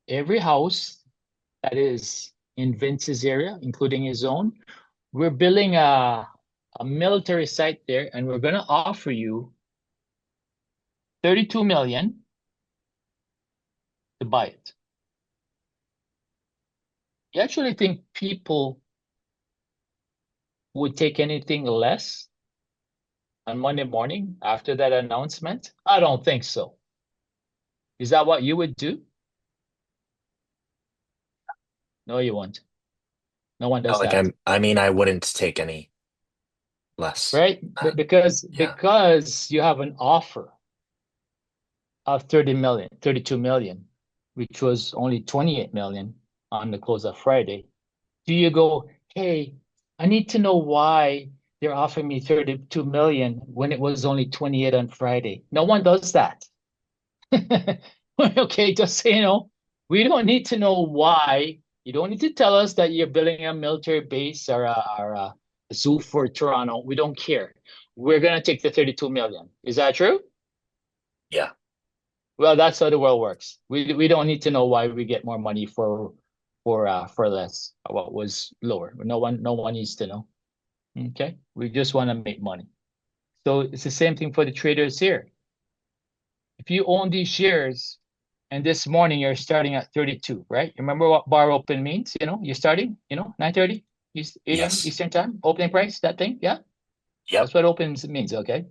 every house that is in Vince's area, including his own, we're building a military site there, and we're going to offer you 32 million to buy it. You actually think people would take anything less on Monday morning after that announcement? I don't think so. Is that what you would do? No, you won't. No one does Like that, I mean, I wouldn't take any less. right? Uh, Because yeah. you have an offer of 30 million, 32 million, which was only 28 million on the close of Friday. Do you go, hey, I need to know why they're offering me 32 million when it was only 28 on Friday? No one does that. Okay, just so you know, we don't need to know why. You don't need to tell us that you're building a military base or a zoo for Toronto. We don't care. We're gonna take the 32 million. Is that true? Yeah. Well, that's how the world works. We don't need to know why we get more money for less. What was lower. No one needs to know. Okay, we just want to make money. So it's the same thing for the traders here. If you own these shares and this morning you're starting at 32, right? You remember what bar open means? You're starting, 9:30 a.m. Yes. Eastern time, opening price, that thing. Yeah, Yep. that's what open means. Okay.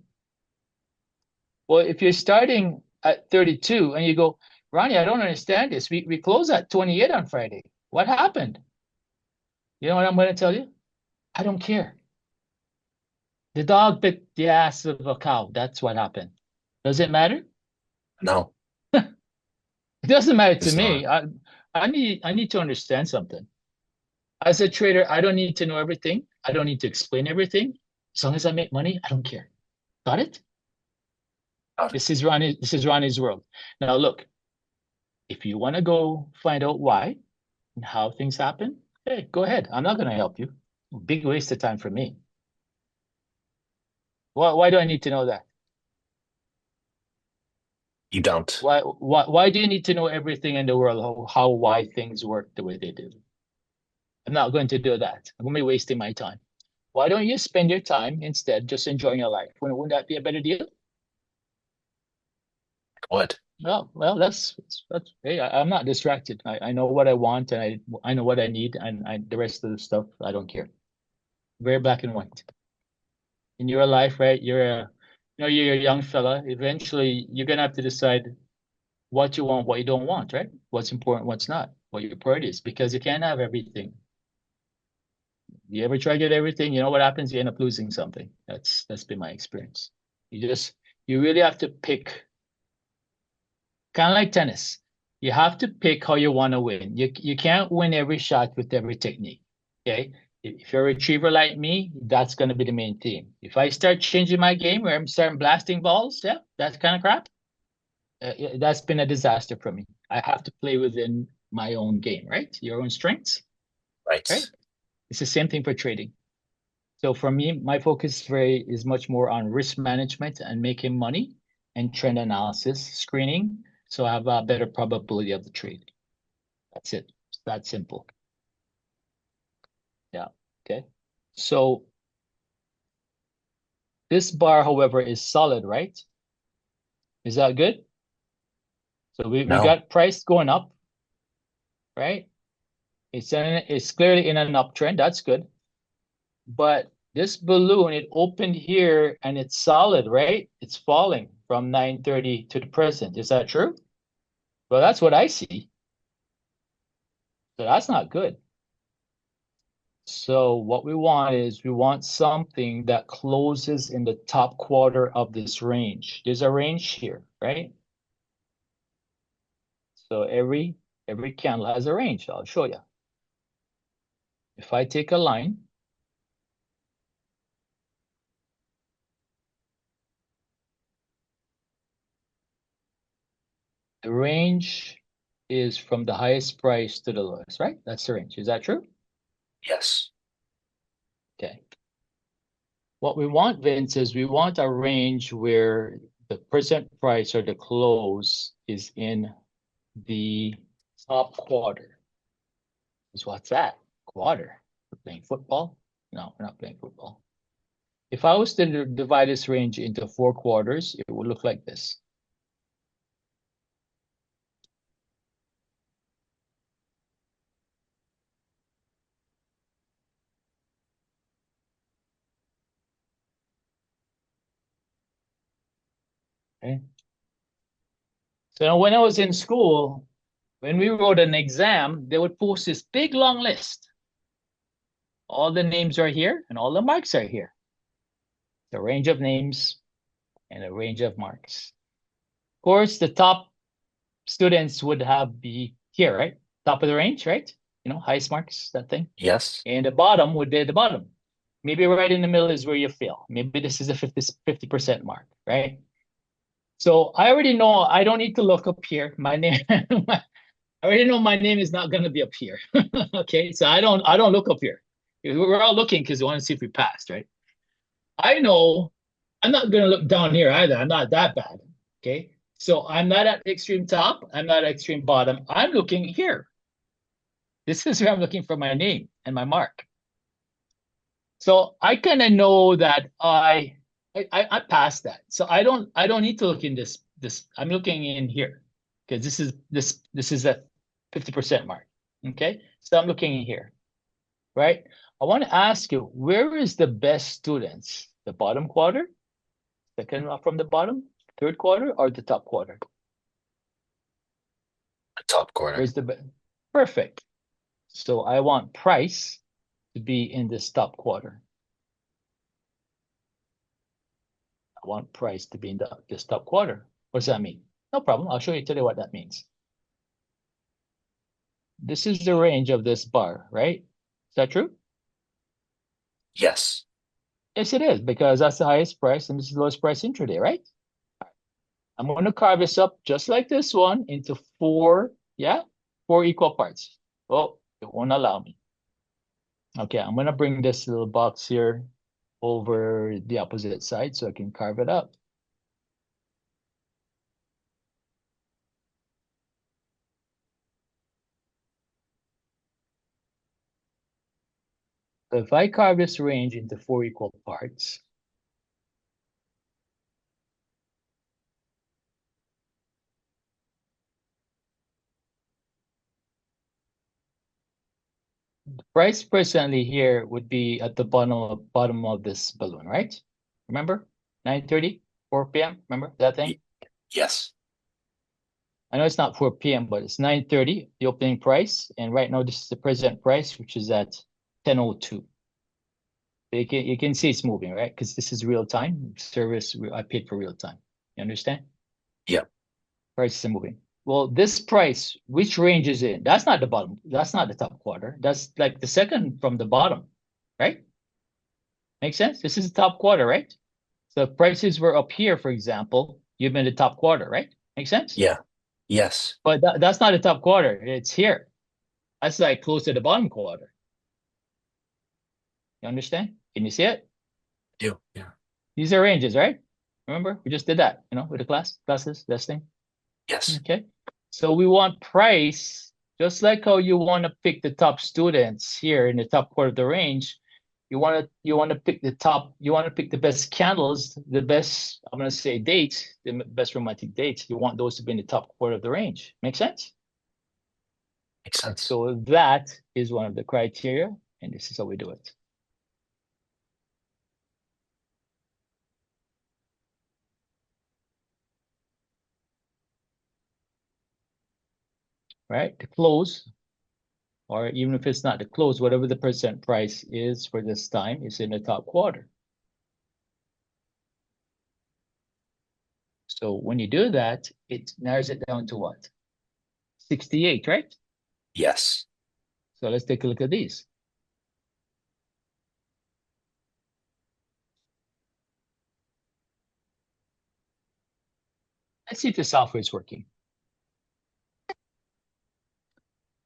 Well, if you're starting at 32 and you go, Ronnie, I don't understand this. We close at 28 on Friday. What happened? You know what I'm going to tell you? I don't care. The dog bit the ass of a cow. That's what happened. Does it matter? No, It doesn't matter to it's me. not. I need to understand something. As a trader, I don't need to know everything. I don't need to explain everything. As long as I make money, I don't care. Got it? Got it. This is Ronnie's world. Now look, if you want to go find out why and how things happen, hey, go ahead. I'm not going to help you. Big waste of time for me. Why do I need to know that? You don't. Why do you need to know everything in the world, why things work the way they do? I'm not going to do that. I'm going to be wasting my time. Why don't you spend your time instead just enjoying your life? Wouldn't that be a better deal? What? Well, that's hey, I'm not distracted. I know what I want and I know what I need and the rest of the stuff I don't care. Very black and white. In your life, right? You're a young fella. Eventually, you're gonna have to decide what you want, what you don't want, right? What's important, what's not, what your priorities, because you can't have everything. You ever try to get everything, you know what happens? You end up losing something. That's been my experience. You really have to pick, kind of like tennis. You have to pick how you want to win. You can't win every shot with every technique. Okay. If you're a retriever like me, that's going to be the main theme. If I start changing my game where I'm starting blasting balls, yeah, that's kind of crap. That's been a disaster for me. I have to play within my own game, right? Your own strengths, right? Right. It's the same thing for trading. So for me, my focus is much more on risk management and making money and trend analysis, screening, so I have a better probability of the trade. That's it. It's that simple. Yeah. Okay. So this bar, however, is solid, right? Is that good? So we No. got price going up, right? It's clearly in an uptrend. That's good. But this balloon, it opened here and it's solid, right? It's falling from 9:30 to the present. Is that true? Well, that's what I see. So that's not good. So what we want something that closes in the top quarter of this range. There's a range here, right? So every candle has a range. I'll show you. If I take a line, the range is from the highest price to the lowest, right? That's the range. Is that true? Yes. Okay. What we want, Vince, is we want a range where the present price or the close is in the top quarter. Is what's that? Quarter. We're playing football? No, we're not playing football. If I was to divide this range into 4 quarters, it would look like this. Okay. So when I was in school, when we wrote an exam, they would post this big long list. All the names are here and all the marks are here. The range of names and a range of marks. Of course, the top students would have be here, right? Top of the range, right? Highest marks, that thing. Yes. And the bottom would be the bottom. Maybe right in the middle is where you fail. Maybe this is a 50% mark, right? So I already know I don't need to look up here. My name, I already know my name is not going to be up here. Okay, so I don't look up here. We're all looking because we want to see if we passed, right? I know I'm not going to look down here either. I'm not that bad. Okay, so I'm not at the extreme top. I'm not at extreme bottom. I'm looking here. This is where I'm looking for my name and my mark. So I kind of know that I passed that. So I don't need to look in this. I'm looking in here because this is a 50% mark. Okay, so I'm looking in here, right? I want to ask you, where is the best students? The bottom quarter, second from the bottom, third quarter, or the top quarter? The top quarter. Where's the best? Perfect. So I want price to be in this top quarter. I want price to be in this top quarter. What does that mean? No problem. I'll tell you what that means. This is the range of this bar, right? Is that true? Yes. Yes, it is, because that's the highest price and this is the lowest price intraday, right? I'm going to carve this up just like this one into four equal parts. Oh, it won't allow me. Okay, I'm going to bring this little box here over the opposite side so I can carve it up. So if I carve this range into four equal parts, the price presently here would be at the bottom of this balloon, right? Remember? 9:30, 4 p.m. Remember that thing? Yes. I know it's not 4 p.m., but it's 9:30, the opening price. And right now, this is the present price, which is at 10:02. You can see it's moving, right? Because this is real time service. I paid for real time. You understand? Yeah. Prices are moving. Well, this price, which range is it? That's not the bottom. That's not the top quarter. That's like the second from the bottom, right? Makes sense? This is the top quarter, right? So if prices were up here, for example, you've been the top quarter, right? Make sense? Yeah. Yes. But that's not the top quarter. It's here. That's like close to the bottom quarter. You understand? Can you see it? Do. Yeah. These are ranges, right? Remember, we just did that, with the classes, testing. Yes. Okay. So we want price, just like how you want to pick the top students here in the top quarter of the range. You want to pick the best candles, the best, I'm going to say dates, the best romantic dates. You want those to be in the top quarter of the range. Make sense? Makes sense. So that is one of the criteria, and this is how we do it. Right? The close, or even if it's not the close, whatever the percent price is for this time is in the top quarter. So when you do that, it narrows it down to what? 68, right? Yes. So let's take a look at these. Let's see if the software is working.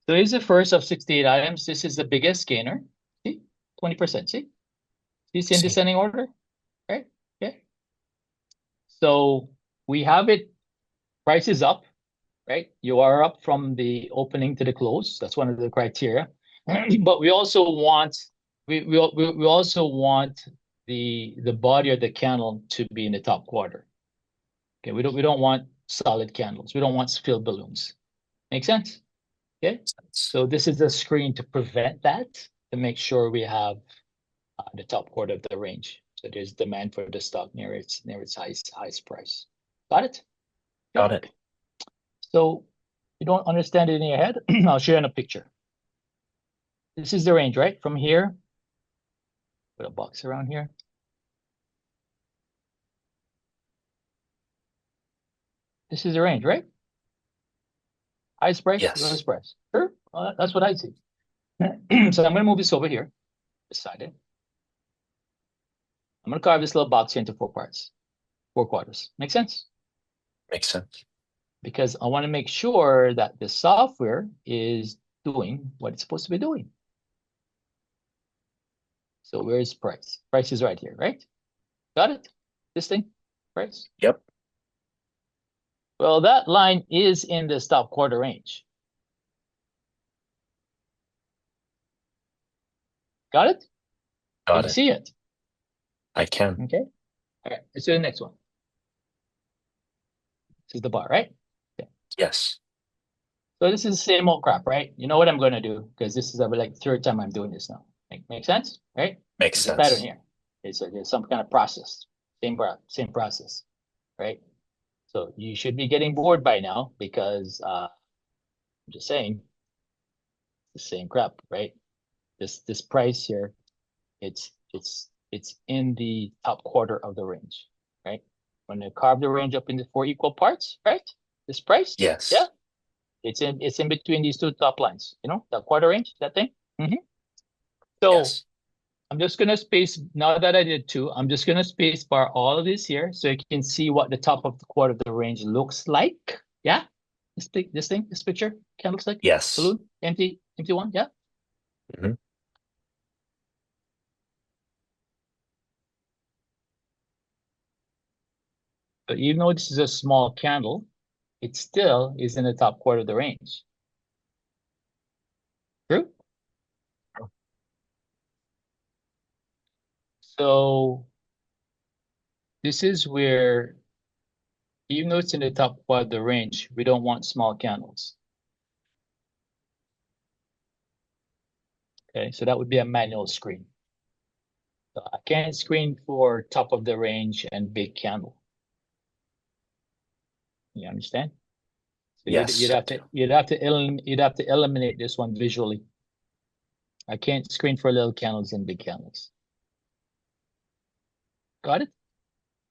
So here's the first of 68 items. This is the biggest gainer. See, 20%. See it's in descending order, right? Okay. So we have it. Price is up, right? You are up from the opening to the close. That's one of the criteria. But we also want we also want the body of the candle to be in the top quarter. Okay, we don't want solid candles. We don't want filled balloons. Make sense? Okay. So this is a screen to prevent that, to make sure we have the top quarter of the range. So there's demand for the stock near its highest price. Got it? Got it. So you don't understand it in your head, I'll show you in a picture. This is the range, right? From here, put a box around here. This is the range, right? Highest price, Yes. lowest price. Sure, that's what I see. So I'm going to move this over here, beside it. I'm going to carve this little box here into four parts, four quarters. Make sense? Makes sense. because I want to make sure that the software is doing what it's supposed to be doing. So where is price? Price is right here, right? Got it? This thing, price? Yep. Well, that line is in the stop quarter range. Got it? Can Got you it. see it? I can. Okay. All right, let's do the next one. This is the bar, right? Yes. So this is the same old crap, right? You know what I'm going to do because this is like third time I'm doing this now. Make sense, right? Makes There's a pattern sense. here. There's some kind of process. Same process, right? So you should be getting bored by now because I'm just saying the same crap, right? This price here, it's in the top quarter of the range, right? When you carve the range up into four equal parts, right? This price, yeah, Yes. it's in between these two top lines, you know, the quarter range, that thing. So Yes. I'm just gonna space, now that I did two, I'm just gonna space bar all of this here so you can see what the top of the quarter of the range looks like. Yeah, this picture kind of looks like Yes. balloon, empty one. Yeah. Mhm. But even though this is a small candle, it still is in the top quarter of the range. True. So this is where, even though it's in the top quarter of the range, we don't want small candles. Okay, so that would be a manual screen. So I can't screen for top of the range and big candle. You understand? So Yes, I do. you'd have to eliminate this one visually. I can't screen for little candles and big candles. Got it?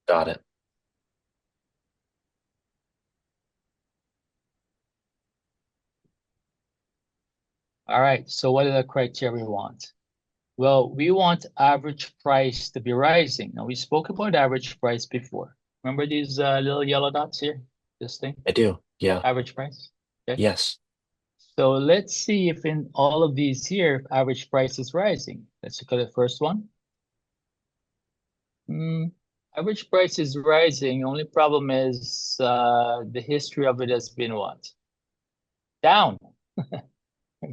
Got it. All right. So what are the criteria we want? Well, we want average price to be rising. Now we spoke about average price before. Remember these little yellow dots here? This thing, I do. Yeah. average price. Okay. Yes. So let's see if in all of these here, average price is rising. Let's look at the first one. Average price is rising. Only problem is the history of it has been what? Down.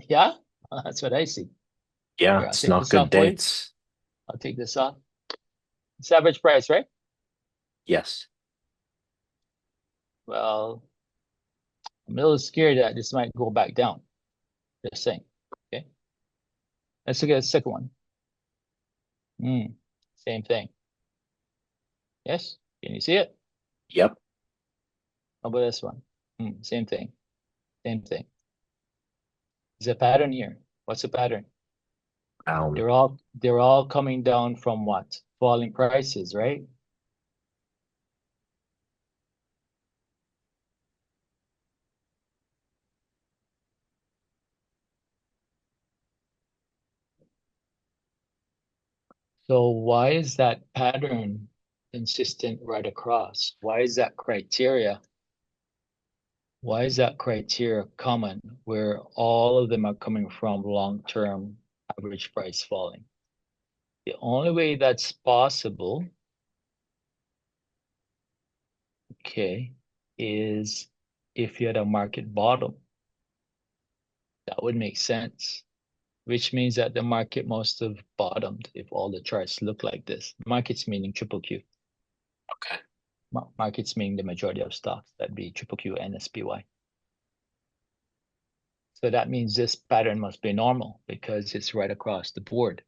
Yeah, that's what I see. Yeah. Here, I'll It's take not this good off for you. dates. I'll take this off. It's average price, right? Yes. Well, I'm a little scared that this might go back down. Just saying. Okay. Let's look at the second one. Same thing. Yes. Can you see it? Yep. How about this one? Same thing. Same thing. There's a pattern here. What's the pattern? Down. They're all coming down from what? Falling prices, right? So why is that pattern consistent right across? Why is that criteria? Why is that criteria common where all of them are coming from long-term average price falling? The only way that's possible, okay, is if you had a market bottom. That would make sense, which means that the market must have bottomed if all the charts look like this. Markets meaning triple Q. Okay. Markets meaning the majority of stocks, that'd be triple Q and SPY. So that means this pattern must be normal because it's right across the board.